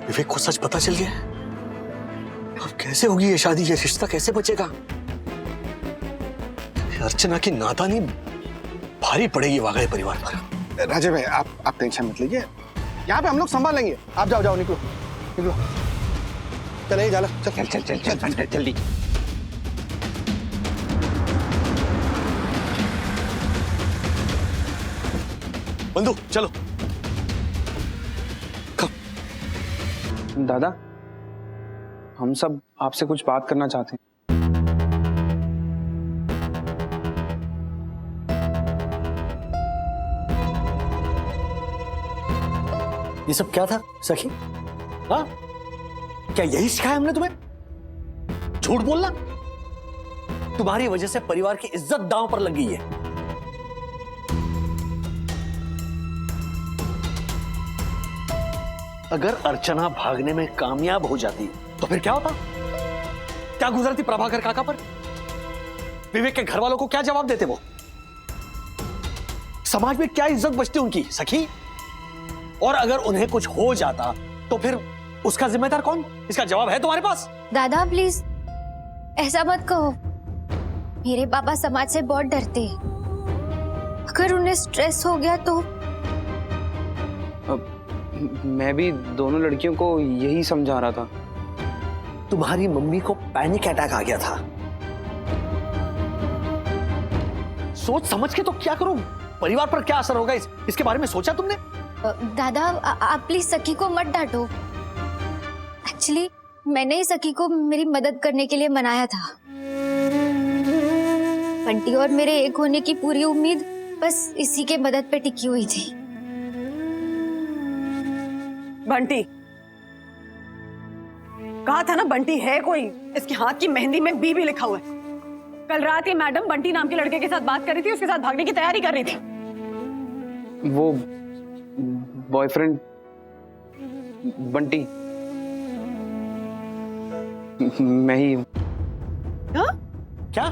विवेक को सच पता चल गया, अब कैसे होगी ये शादी, ये रिश्ता कैसे बचेगा? अर्चना की नादानी भारी पड़ेगी वागड़े परिवार पर। राजेश भाई आप टेंशन मत लीजिए, यहाँ पे हम लोग संभाल लेंगे। आप जाओ, निकलो निकलो, चले जाला, चल जल्दी। बंधु चलो। दादा, हम सब आपसे कुछ बात करना चाहते हैं। ये सब क्या था सखी? हाँ, क्या यही सिखाया हमने तुम्हें? झूठ बोलना। तुम्हारी वजह से परिवार की इज्जत दांव पर लग गई है। अगर अर्चना भागने में कामयाब हो जाती तो फिर क्या होता? क्या गुजरती प्रभाकर काका पर? विवेक के घर वालों को क्या जवाब देते वो? समाज में क्या इज्जत बचती उनकी सखी? और अगर उन्हें कुछ हो जाता तो फिर उसका जिम्मेदार कौन? इसका जवाब है तुम्हारे पास? दादा प्लीज ऐसा मत कहो, मेरे पापा समाज से बहुत डरते हैं। अगर उन्हें स्ट्रेस हो गया तो। मैं भी दोनों लड़कियों को यही समझा रहा था। तुम्हारी मम्मी को पैनिक अटैक आ गया था। सोच समझ के तो क्या करो, परिवार पर क्या असर होगा इसके बारे में सोचा तुमने? दादा आप प्लीज सखी को मत डांटो। एक्चुअली मैंने ही सखी को मेरी मदद करने के लिए मनाया था। बंटी और मेरे एक होने की पूरी उम्मीद बस इसी के मदद पे टिकी हुई थी। बंटी, कहा था ना बंटी है कोई, इसके हाथ की मेहंदी में बी लिखा हुआ है। कल रात ये मैडम बंटी नाम के लड़के के साथ बात कर रही थी, उसके साथ भागने की तैयारी कर रही थी। वो बॉयफ्रेंड बंटी मैं ही हूं। क्या?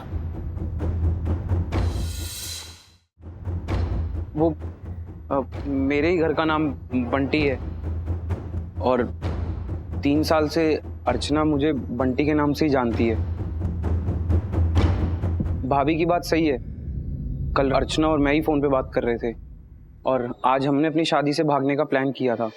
वो मेरे ही घर का नाम बंटी है और 3 साल से अर्चना मुझे बंटी के नाम से ही जानती है। भाभी की बात सही है, कल अर्चना और मैं ही फोन पे बात कर रहे थे और आज हमने अपनी शादी से भागने का प्लान किया था।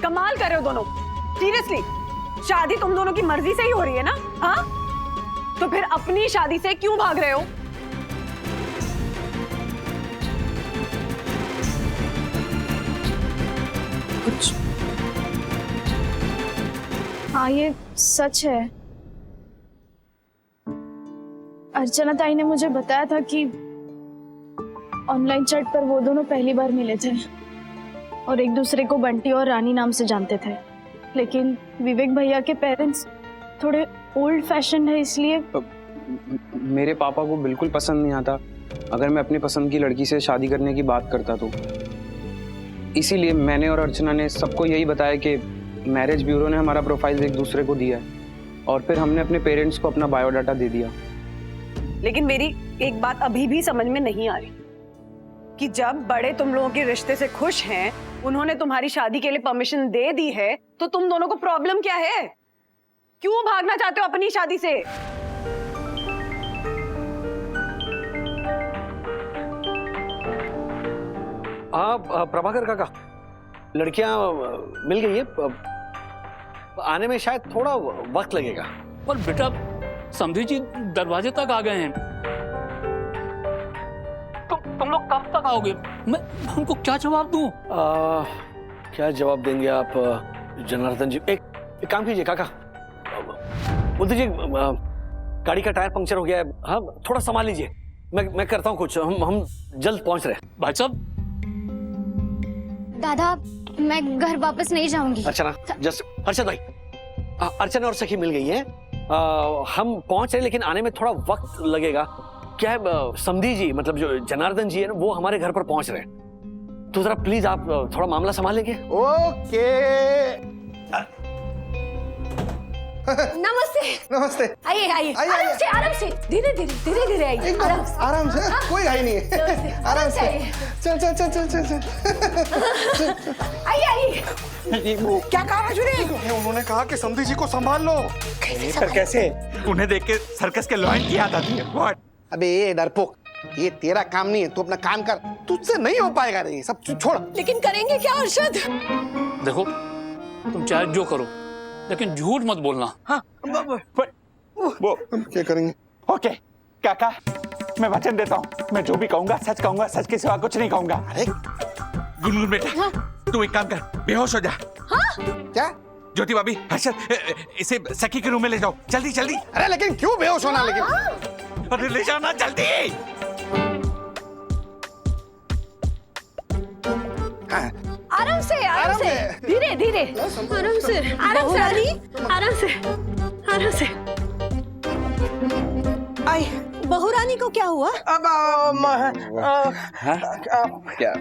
कमाल कर रहे हो दोनों, सीरियसली। शादी तुम दोनों की मर्जी से ही हो रही है ना? हाँ, तो फिर अपनी शादी से क्यों भाग रहे हो? हाँ ये सच है। अर्चना ताई ने मुझे बताया था कि ऑनलाइन चैट पर वो दोनों पहली बार मिले थे और एक दूसरे को बंटी और रानी नाम से जानते थे। लेकिन विवेक भैया के पेरेंट्स थोड़े ओल्ड फैशन है, इसलिए मेरे पापा को बिल्कुल पसंद नहीं आता अगर मैं अपनी पसंद की लड़की से शादी करने की बात करता तो। इसीलिए मैंने और अर्चना ने सबको यही बताया कि मैरिज ब्यूरो ने हमारा प्रोफाइल एक दूसरे को दिया है और फिर हमने अपने पेरेंट्स को अपना बायोडाटा दे दिया। लेकिन मेरी एक बात अभी भी समझ में नहीं आ रही कि जब बड़े तुम लोगों के रिश्ते से खुश हैं, उन्होंने तुम्हारी शादी के लिए परमिशन दे दी है, तो तुम दोनों को प्रॉब्लम क्या है? क्यों भागना चाहते हो अपनी शादी से? प्रभाकर काका, लड़कियां मिल गई है, आने में शायद थोड़ा वक्त लगेगा। पर बेटा समधी जी दरवाजे तक आ गए हैं, तुम लोग कब तक आओगे? मैं उनको क्या जवाब दूं? क्या जवाब देंगे आप जनार्दन जी? एक काम कीजिए काका, बोलते जी गाड़ी का टायर पंक्चर हो गया है, हाँ थोड़ा संभाल लीजिए, मैं करता हूँ कुछ, हम जल्द पहुंच रहे हैं। भाई साहब। दादा मैं घर वापस नहीं जाऊंगी। अर्चना, जस्ट अर्चना भाई, अर्चना और सखी मिल गई हैं, हम पहुंच रहे लेकिन आने में थोड़ा वक्त लगेगा। क्या है समधी जी, मतलब जो जनार्दन जी है ना, वो हमारे घर पर पहुंच रहे हैं, तो जरा प्लीज आप थोड़ा मामला संभाल लेंगे। ओके। नमस्ते। नमस्ते। आइए आइए, आराम से धीरे धीरे आइए, आराम से, कोई घाई नहीं है, आराम से। चल चल चल चल चल चल। आइए। क्या कहा राजू ने? उन्होंने कहा कि समधी जी को संभाल लो। पर कैसे? उन्हें देख के सर्कस के लॉयन की याद आती है। व्हाट? अबे ये डरपोक, ये तेरा काम नहीं है, तू अपना काम कर, तुझसे नहीं हो पाएगा रे, सब छोड़। लेकिन करेंगे क्या अरशद? देखो तुम चाहे जो करो लेकिन झूठ मत बोलना। हाँ, वो क्या करेंगे? ओके काका, मैं वचन देता हूँ, मैं जो भी कहूँगा सच के सिवा कुछ नहीं कहूँगा। अरे गुनगुन बेटा, तू एक काम कर, बेहोश हो जा। क्या? ज्योति भाभी, हर्षद, इसे सखी के रूम में ले जाओ, जल्दी जल्दी। अरे लेकिन क्यों बेहोश होना? लेकिन अरे ले जाना जल्दी। आराम से धीरे धीरे, आराम से। आई बहू रानी को क्या हुआ? अब क्या?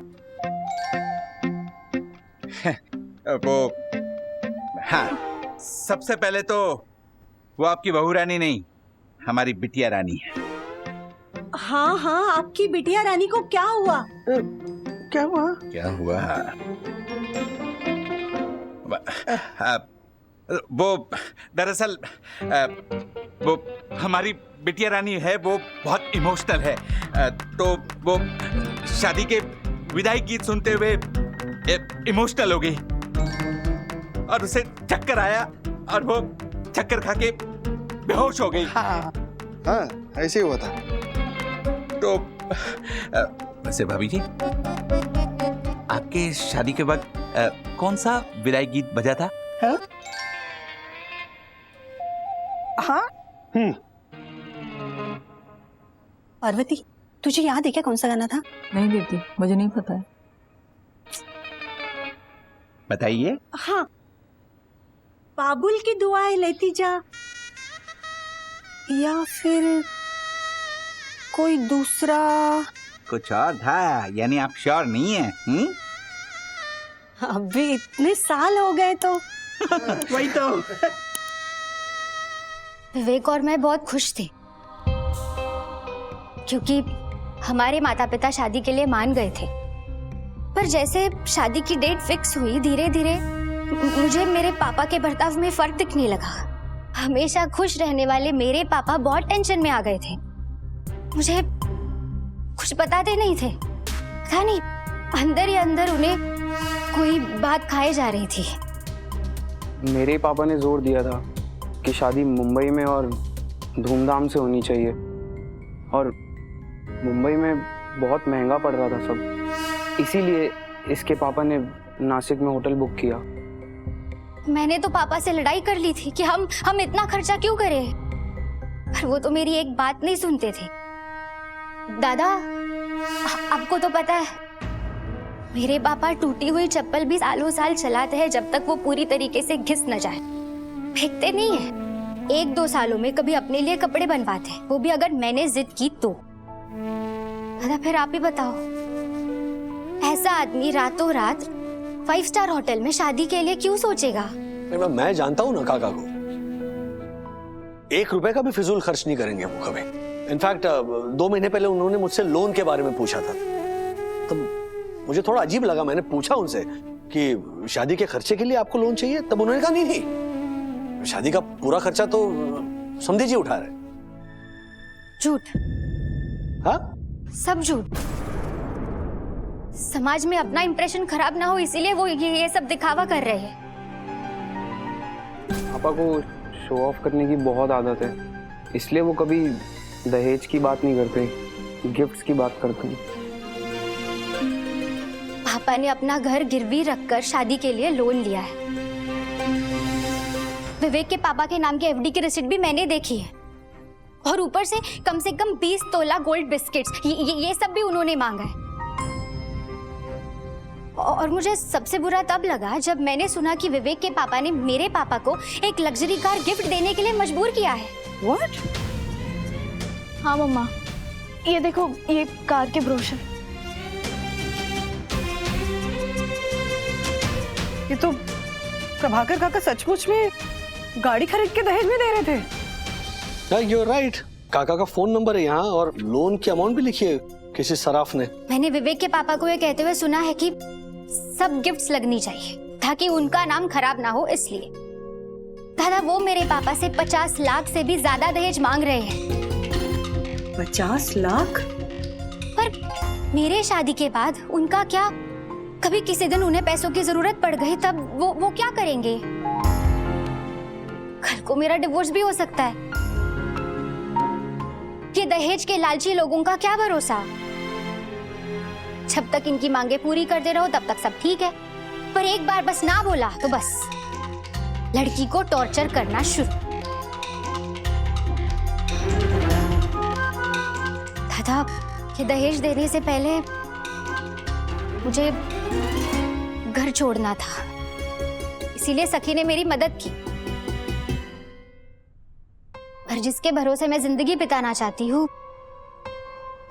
वो हाँ, सबसे पहले तो वो आपकी बहू रानी नहीं, हमारी बिटिया रानी है। हाँ, आपकी बिटिया रानी को क्या हुआ? क्या हुआ? क्या हुआ? वो दरअसल वो हमारी बिटिया रानी है, वो बहुत इमोशनल है, तो वो शादी के विदाई गीत सुनते हुए इमोशनल हो गई और उसे चक्कर आया और वो चक्कर खा के बेहोश हो गई। हाँ, ऐसे ही हुआ था। तो वैसे भाभी जी, आपके शादी के वक्त कौन सा विदाई गीत बजा था? हाँ? पार्वती, तुझे याद है क्या कौन सा गाना था? नहीं बेटी, मुझे नहीं पता है। बताइए। हाँ, बाबुल की दुआएं लेती जा, या फिर कोई दूसरा? कुछ और था, यानी आप श्योर नहीं है? अभी इतने साल हो गए तो वही तो। विवेक और मैं बहुत खुश थे क्योंकि हमारे माता पिता शादी के लिए मान गए थे, पर जैसे शादी की डेट फिक्स हुई, धीरे धीरे मुझे मेरे पापा के बर्ताव में फर्क दिखने लगा। हमेशा खुश रहने वाले मेरे पापा बहुत टेंशन में आ गए थे। मुझे कुछ बताते नहीं थे, पता नहीं अंदर ही अंदर उन्हें कोई बात खाए जा रही थी। मेरे पापा ने जोर दिया था कि शादी मुंबई में और धूमधाम से होनी चाहिए, और मुंबई में बहुत महंगा पड़ रहा था सब, इसीलिए इसके पापा ने नासिक में होटल बुक किया। मैंने तो पापा से लड़ाई कर ली थी कि हम इतना खर्चा क्यों करें, पर वो तो मेरी एक बात नहीं सुनते थे। दादा, आपको तो पता है मेरे पापा टूटी हुई चप्पल भी सालों साल चलाते हैं जब तक वो पूरी तरीके से घिस न जाए। फेंकते नहीं है, 1-2 सालों में कभी अपने लिए कपड़े बनवाते हैं, वो भी अगर मैंने जिद की तो। दादा फिर आप ही बताओ, ऐसा आदमी रातों रात 5 स्टार होटल में शादी के लिए क्यों सोचेगा? मैं जानता हूँ ना काका को, 1 रुपए का भी फिजूल खर्च नहीं करेंगे वो कभी। इनफैक्ट 2 महीने पहले उन्होंने मुझसे लोन के बारे में पूछा था, तब मुझे थोड़ा अजीब लगा। मैंने पूछा उनसे कि शादी के खर्चे के लिए आपको लोन चाहिए, तब उन्होंने कहा नहीं, शादी का पूरा खर्चा तो समधी जी उठा रहे। झूठ। हाँ, सब झूठ। समाज में अपना इंप्रेशन खराब ना हो इसीलिए वो ये सब दिखावा कर रहे हैं। पापा को शो ऑफ करने की बहुत आदत है, इसलिए वो कभी दहेज की बात नहीं करते, गिफ्ट्स की बात करते हैं। पापा ने अपना घर गिरवी रखकर शादी के लिए लोन लिया है। विवेक के पापा के नाम की एफडी की रिसीट भी मैंने देखी है, और ऊपर से कम 20 तोला गोल्ड बिस्किट्स, ये सब भी उन्होंने मांगा है। और मुझे सबसे बुरा तब लगा जब मैंने सुना कि विवेक के पापा ने मेरे पापा को एक लग्जरी कार गिफ्ट देने के लिए मजबूर किया है। What? हाँ मम्मा, ये देखो, ये कार के ब्रोशर। ये तो प्रभाकर काका सचमुच में गाड़ी खरीद के दहेज में दे रहे थे। You're right. काका का फोन नंबर है यहाँ और लोन की अमाउंट भी लिखी है किसी सराफ ने। मैंने विवेक के पापा को ये कहते हुए सुना है कि सब गिफ्ट्स लगनी चाहिए ताकि उनका नाम खराब ना हो, इसलिए। दादा, वो मेरे पापा से 50 लाख से भी ज्यादा दहेज मांग रहे हैं। 50 लाख? पर मेरे शादी के बाद उनका क्या? कभी किसी दिन उन्हें पैसों की जरूरत पड़ गई तब वो क्या करेंगे? कल को मेरा डिवोर्स भी हो सकता है। ये दहेज के लालची लोगों का क्या भरोसा? जब तक इनकी मांगे पूरी करते रहो तब तक सब ठीक है, पर एक बार बस ना बोला तो बस लड़की को टॉर्चर करना शुरू। दादा, ये दहेज देने से पहले मुझे घर छोड़ना था, इसीलिए सखी ने मेरी मदद की। पर जिसके भरोसे मैं जिंदगी बिताना चाहती हूँ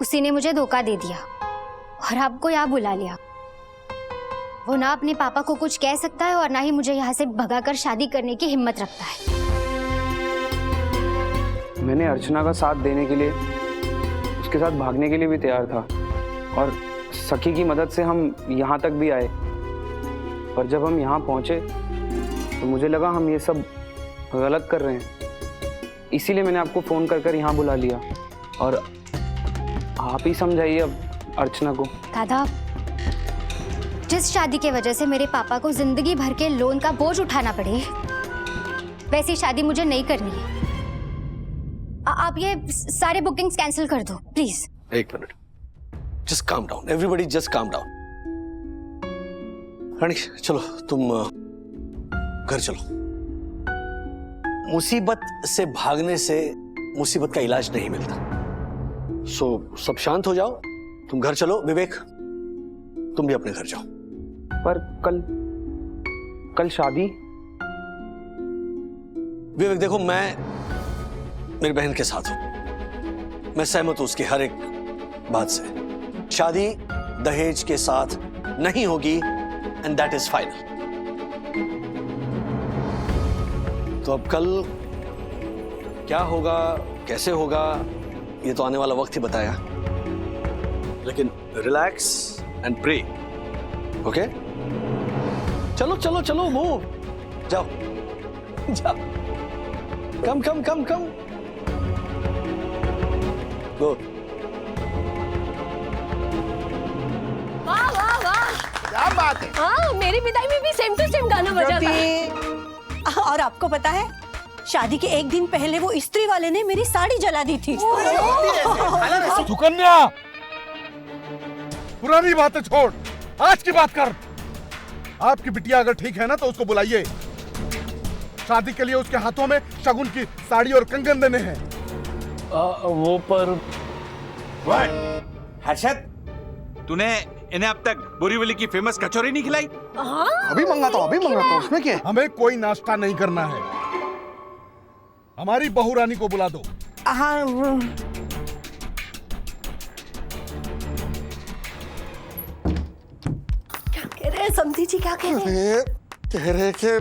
उसी ने मुझे धोखा दे दिया और आपको यहाँ बुला लिया। वो ना अपने पापा को कुछ कह सकता है और ना ही मुझे यहाँ से भगाकर शादी करने की हिम्मत रखता है। मैंने अर्चना का साथ देने के लिए, उसके साथ भागने के लिए भी तैयार था, और सखी की मदद से हम यहाँ तक भी आए। पर जब हम यहाँ पहुँचे तो मुझे लगा हम ये सब गलत कर रहे हैं, इसीलिए मैंने आपको फोन कर यहाँ बुला लिया। और आप ही समझाइए अब अर्चना को। दादा, जिस शादी की वजह से मेरे पापा को जिंदगी भर के लोन का बोझ उठाना पड़े, वैसी शादी मुझे नहीं करनी है। आप ये सारे बुकिंग्स कैंसिल कर दो please. 1 minute, just calm down, everybody just calm down. Rani चलो, तुम घर चलो। मुसीबत से भागने से मुसीबत का इलाज नहीं मिलता। सब शांत हो जाओ, तुम घर चलो। विवेक, तुम भी अपने घर जाओ। पर कल शादी। विवेक देखो, मैं मेरी बहन के साथ हूं, मैं सहमत हूं उसकी हर एक बात से। शादी दहेज के साथ नहीं होगी एंड दैट इज फाइनल। तो अब कल क्या होगा, कैसे होगा, ये तो आने वाला वक्त ही बताया। लेकिन रिलैक्स एंड प्रे, ओके? चलो चलो चलो, मूव, जाओ जाओ, कम कम कम कम, गो। वाह वाह वाह, क्या बात है। हाँ, मेरी विदाई में भी सेम टू सेम गाना बजा था। और आपको पता है, शादी के एक दिन पहले वो इस्त्री वाले ने मेरी साड़ी जला दी थी। सुकन्या, पुरानी बातें छोड़, आज की बात कर। आपकी बिटिया अगर ठीक है ना तो उसको बुलाइए शादी के लिए उसके हाथों में शगुन की साड़ी और कंगन देने हैं। वो पर हर्षद, तूने इन्हें अब तक बोरीवली की फेमस कचौरी नहीं खिलाई? अभी मंगाता हूँ, उसमें क्या है? हमें कोई नाश्ता नहीं करना है, हमारी बहू रानी को बुला दो। हाँ क्या कह रहे हैं समधी जी, क्या कह रहे हैं? कह रहे कि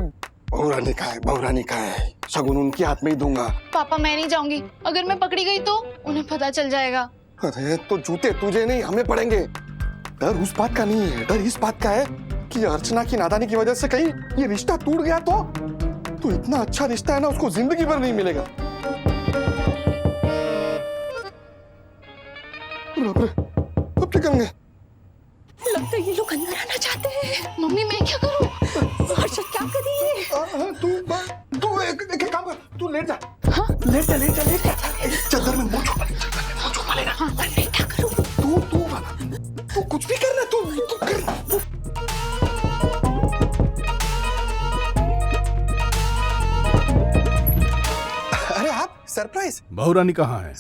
बहुरानी का है, शगुन उनके हाथ में ही दूंगा। पापा मैं नहीं जाऊंगी, अगर मैं पकड़ी गई तो उन्हें पता चल जाएगा। अरे तो जूते तुझे नहीं हमें पड़ेंगे। डर उस बात का नहीं है, डर इस बात का है कि अर्चना की नादानी की वजह से कहीं ये रिश्ता टूट गया तो इतना अच्छा रिश्ता है ना, उसको जिंदगी भर नहीं मिलेगा। अब क्या करेंगे? लगता है ये लोग अंदर आना चाहते हैं। मम्मी मैं क्या करूं? हर्षद क्या करिए? तू एक काम कर, तू लेट जा। हाँ? लेट जा। चादर में मुंह छुपा लेना। हाँ, पर मैं क्या करूं? तू कुछ भी कर रहा, तू कर। अरे आप सरप्राइज। बहुरानी कहाँ है?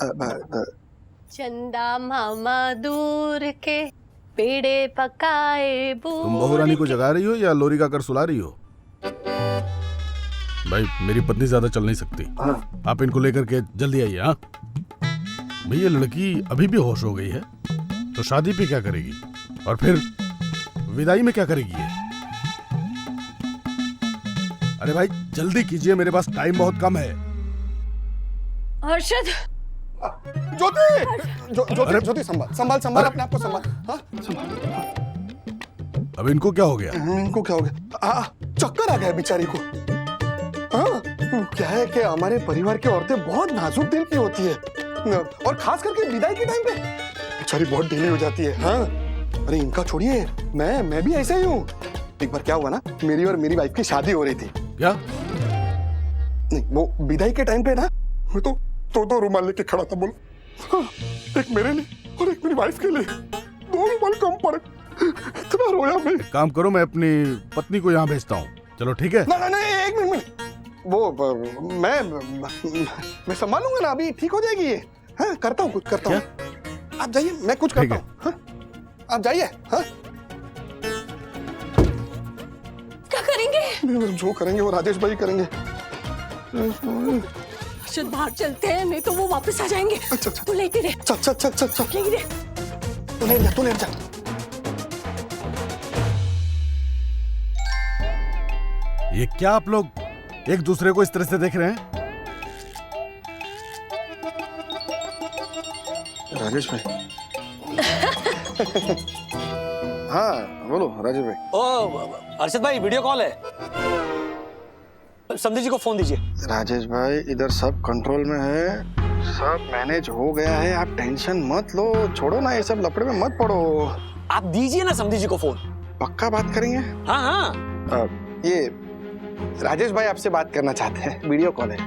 चंदा मामा दूर के पेड़े पकाए तुम बहुरानी को जगा रही हो या लोरी का कर सुला रही हो? भाई मेरी पत्नी ज्यादा चल नहीं सकती। आप इनको लेकर के जल्दी आइए। हाँ भाई, ये लड़की अभी भी होश हो गई है तो शादी पे क्या करेगी और फिर विदाई में क्या करेगी ये? अरे भाई जल्दी कीजिए, मेरे पास टाइम बहुत कम है। हर्षद, ज्योति संभाल अपने आप को संभाल। हाँ? अब इनको क्या हो गया? चक्कर आ गया बेचारी को। हाँ, क्या है कि हमारे परिवार की औरतें बहुत नाजुक दिल की होती है और खास करके विदाई के टाइम पे बेचारी बहुत ढीली हो जाती है। हाँ, अरे इनका छोड़िए, मैं भी ऐसे ही हूँ। एक बार क्या हुआ ना, मेरी और मेरी वाइफ की शादी हो रही थी। क्या? नहीं, वो विदाई के टाइम पे ना मैं तो रुमाल लेके खड़ा था। बोलो, हाँ, एक मेरे लिए और एक मेरी वाइफ के लिए, 2 रुमाल कम पड़े। इतना रोया मैं। काम करो, मैं अपनी पत्नी को यहाँ भेजता हूँ। चलो ठीक है। नहीं, एक मिनट। वो मैं संभालूंगा ना, अभी ठीक हो जाएगी ये। हाँ, करता हूँ कुछ करता हूँ। आप जाइए, मैं कुछ करता हूँ। हाँ, आप जाइए। हाँ, क्या करेंगे? जो करेंगे वो राजेश भाई करेंगे। हर्षद बाहर चलते हैं, नहीं तो वो वापस आ जाएंगे। अच्छा। तू लेटे रहे। चल। लेटे रहे। तू लेट जा। ये क्या आप लोग एक दूसरे को इस तरह से देख रहे हैं? राजेश भाई। हाँ बोलो राजेश भाई। ओ अर्षद भाई, वीडियो कॉल है, समधी जी को फोन दीजिए। राजेश भाई इधर सब कंट्रोल में है, सब मैनेज हो गया है, आप टेंशन मत लो। छोड़ो ना ये सब लफड़े में मत पड़ो। आप दीजिए ना समधी जी को फोन। पक्का बात करेंगे? हाँ। ये राजेश भाई आपसे बात करना चाहते हैं, वीडियो कॉल है।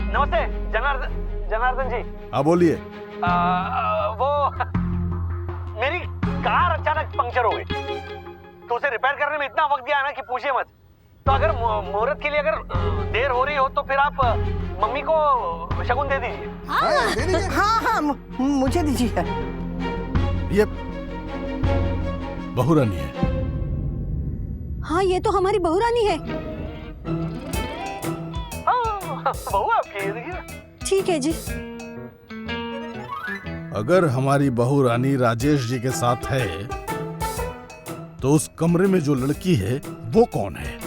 नमस्ते जनार्दन जी। हाँ बोलिए। वो मेरी कार अचानक पंक्चर हो गई, तो उसे रिपेयर करने में इतना वक्त गया ना कि पूछिए मत। तो अगर मुहूर्त के लिए अगर देर हो रही हो तो फिर आप मम्मी को शगुन दे दीजिए। हाँ, मुझे दीजिए। ये बहुरानी है। हाँ, ये तो हमारी बहुरानी है। बहू आपकी, देखिए। ठीक है जी। अगर हमारी बहू रानी राजेश जी के साथ है तो उस कमरे में जो लड़की है वो कौन है?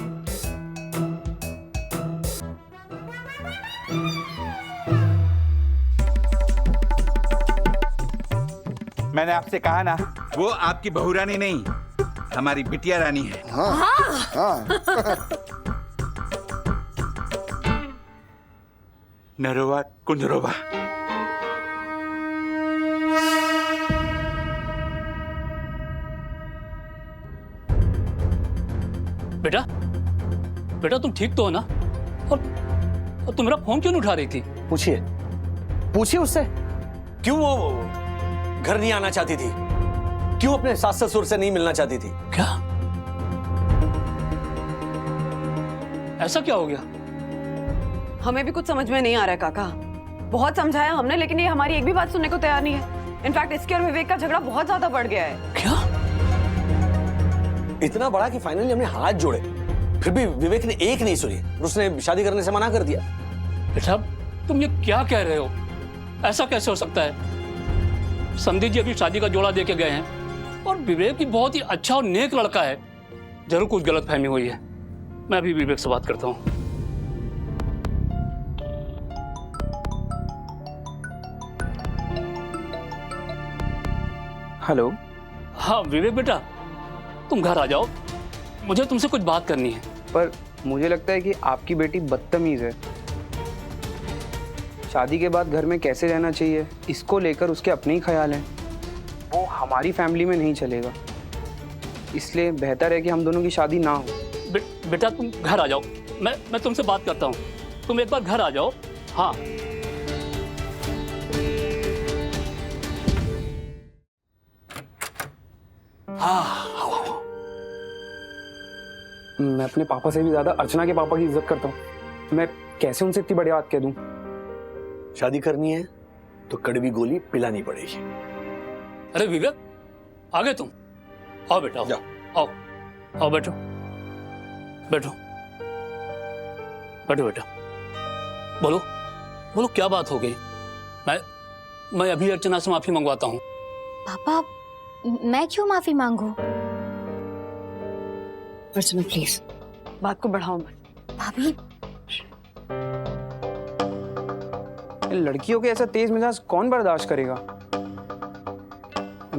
मैंने आपसे कहा ना, वो आपकी बहू रानी नहीं, हमारी बिटिया रानी है। हाँ। नरोवा कुंजरोवा। बेटा तुम ठीक तो हो ना? और तुम मेरा फोन क्यों नहीं उठा रही थी? पूछिए उससे, क्यों वो घर नहीं आना चाहती थी, क्यों अपने सास ससुर से नहीं मिलना चाहती थी? क्या ऐसा क्या हो गया? हमें भी कुछ समझ में नहीं आ रहा है काका। बहुत समझाया हमने, लेकिन ये हमारी एक भी बात सुनने को तैयार नहीं है। इनफैक्ट इसके और विवेक का झगड़ा बहुत ज्यादा बढ़ गया है। क्या? इतना बड़ा कि फाइनली हमने हाथ जोड़े, फिर भी विवेक ने एक नहीं सुनी, उसने शादी करने से मना कर दिया। बेटा तुम ये क्या कह रहे हो? ऐसा कैसे हो सकता है? संदीप जी अभी शादी का जोड़ा दे के गए हैं और विवेक भी बहुत ही अच्छा और नेक लड़का है। जरूर कुछ गलतफहमी हुई है। मैं अभी विवेक से बात करता हूँ। हेलो। हाँ विवेक बेटा, तुम घर आ जाओ, मुझे तुमसे कुछ बात करनी है। पर मुझे लगता है कि आपकी बेटी बदतमीज है। शादी के बाद घर में कैसे रहना चाहिए इसको लेकर उसके अपने ही ख्याल हैं। वो हमारी फैमिली में नहीं चलेगा, इसलिए बेहतर है कि हम दोनों की शादी ना हो। बेटा तुम घर आ जाओ, मैं तुमसे बात करता हूँ। तुम एक बार घर आ जाओ। हाँ मैं अपने पापा से भी ज्यादा अर्चना के पापा की इज्जत करता हूँ। मैं कैसे उनसे इतनी बड़ी बात कह दूं? शादी करनी है तो कड़वी गोली पिलानी पड़ेगी। अरे विवेक, आ गए तुम? आओ बेटा, आओ आओ आओ, बैठो बैठो बैठो बेटा। बोलो बोलो, क्या बात हो गई? मैं अभी अर्चना से माफी मंगवाता हूँ। पापा, मैं क्यों माफी मांगू? अर्चना प्लीज बात को बढ़ाओ मत। भाभी, लड़कियों के ऐसा तेज मिजाज कौन बर्दाश्त करेगा?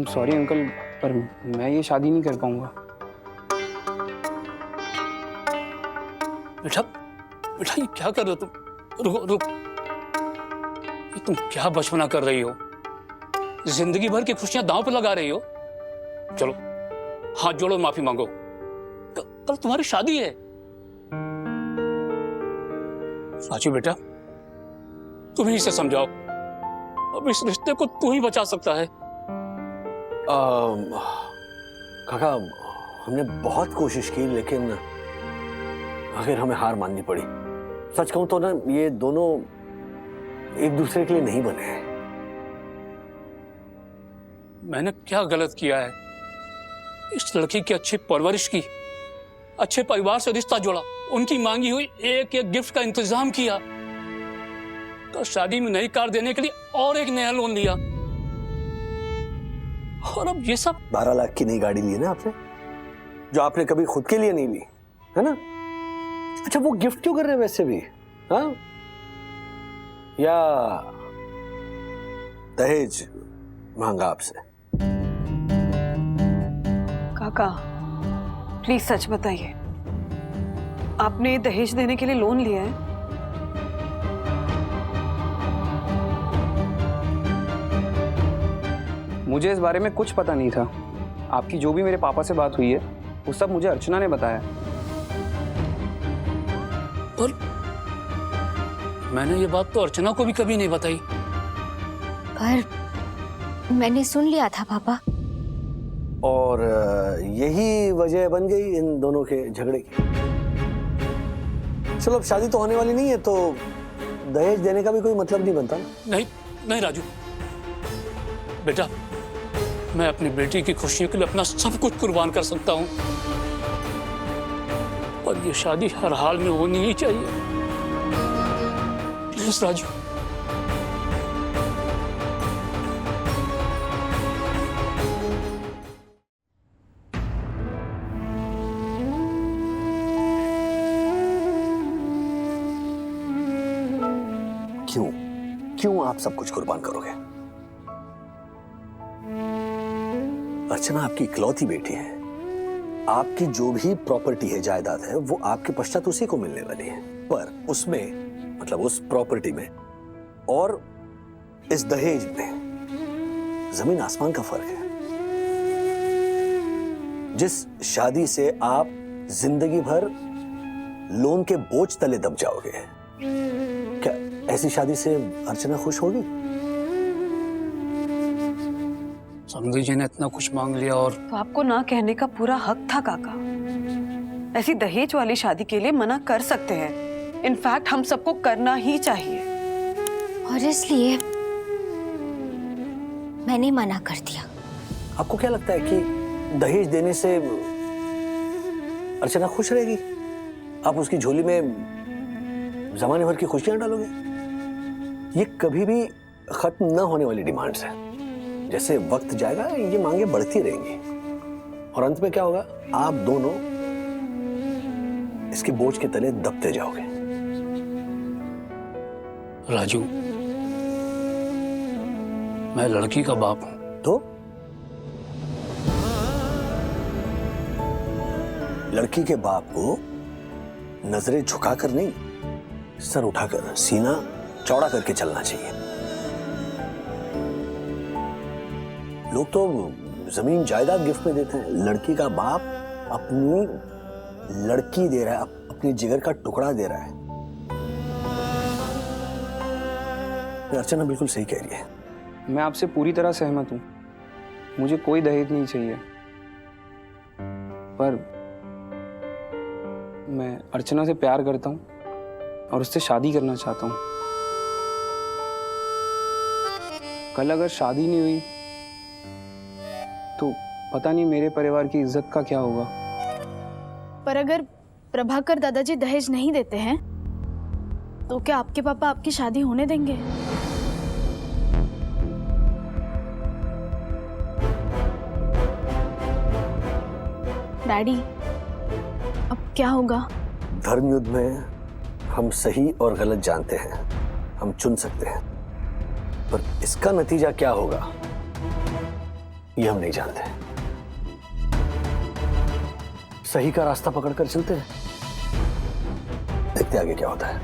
सॉरी अंकल, पर मैं ये शादी नहीं कर पाऊंगा। बेटा बेटा, ये क्या कर रहे हो तुम? रुको रुक, ये तुम क्या बचपना कर रही हो? जिंदगी भर की खुशियां दांव पे लगा रही हो। चलो हाथ जोड़ो, माफी मांगो। कल तुम्हारी शादी है। राजू बेटा, तुम ही इसे समझाओ। अब इस रिश्ते को तू ही बचा सकता है। काका, हमने बहुत कोशिश की, लेकिन आखिर हमें हार माननी पड़ी। सच कहूं तो ना, ये दोनों एक दूसरे के लिए नहीं बने हैं। मैंने क्या गलत किया है? इस लड़की की अच्छी परवरिश की, अच्छे परिवार से रिश्ता जोड़ा, उनकी मांगी हुई एक एक गिफ्ट का इंतजाम किया, तो शादी में नई कार देने के लिए और एक नया लोन लिया, और अब ये सब। 12 लाख की नई गाड़ी ली है ना आपने, जो आपने कभी खुद के लिए नहीं ली, है ना? अच्छा, वो गिफ्ट क्यों कर रहे हैं वैसे भी? हाँ, या दहेज मांगा आपसे? काका प्लीज सच बताइए, आपने दहेज देने के लिए लोन लिया है? मुझे इस बारे में कुछ पता नहीं था। आपकी जो भी मेरे पापा से बात हुई है वो सब मुझे अर्चना ने बताया। और मैंने ये बात तो अर्चना को भी कभी नहीं बताई। पर मैंने सुन लिया था पापा। और यही वजह बन गई इन दोनों के झगड़े की। चलो, अब शादी तो होने वाली नहीं है, तो दहेज देने का भी कोई मतलब नहीं बनता ना। नहीं नहीं राजू बेटा, मैं अपनी बेटी की खुशियों के लिए अपना सब कुछ कुर्बान कर सकता हूँ, पर ये शादी हर हाल में होनी ही चाहिए। प्लीज राजू। क्यों आप सब कुछ कुर्बान करोगे? अर्चना आपकी इकलौती बेटी है। आपकी जो भी प्रॉपर्टी है, जायदाद है, वो आपके पश्चात उसी को मिलने वाली है। पर उसमें, मतलब उस प्रॉपर्टी में और इस दहेज में जमीन आसमान का फर्क है। जिस शादी से आप जिंदगी भर लोन के बोझ तले दब जाओगे, क्या ऐसी शादी से अर्चना खुश होगी? समधी जी ने इतना कुछ मांग लिया, और तो आपको ना कहने का पूरा हक था काका। ऐसी दहेज वाली शादी के लिए मना कर सकते हैं। इनफैक्ट हम सबको करना ही चाहिए। और इसलिए मैंने मना कर दिया। आपको क्या लगता है कि दहेज देने से अर्चना खुश रहेगी? आप उसकी झोली में जमाने भर की खुशियां डालोगे? ये कभी भी खत्म न होने वाली डिमांड्स है। जैसे वक्त जाएगा ये मांगे बढ़ती रहेंगी और अंत में क्या होगा, आप दोनों इसके बोझ के तले दबते जाओगे। राजू, मैं लड़की का बाप हूं। तो लड़की के बाप को नजरें झुकाकर नहीं, सर उठाकर, सीना चौड़ा करके चलना चाहिए। लोग तो जमीन जायदाद गिफ्ट में देते हैं, लड़की का बाप अपनी लड़की दे रहा है, अपनी जिगर का टुकड़ा दे रहा है। अर्चना बिल्कुल सही कह रही है। मैं आपसे पूरी तरह सहमत हूँ। मुझे कोई दहेज नहीं चाहिए, पर मैं अर्चना से प्यार करता हूँ और उससे शादी करना चाहता हूँ। कल अगर शादी नहीं हुई तो पता नहीं मेरे परिवार की इज्जत का क्या होगा। पर अगर प्रभाकर दादाजी दहेज नहीं देते हैं तो क्या आपके पापा आपकी शादी होने देंगे? डैडी, अब क्या होगा? धर्म युद्ध में हम सही और गलत जानते हैं, हम चुन सकते हैं, पर इसका नतीजा क्या होगा ये हम नहीं जानते। सही का रास्ता पकड़कर चलते हैं, देखते आगे क्या होता है।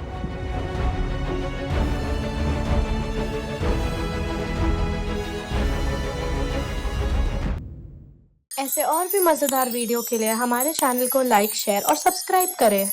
ऐसे और भी मजेदार वीडियो के लिए हमारे चैनल को लाइक, शेयर और सब्सक्राइब करें।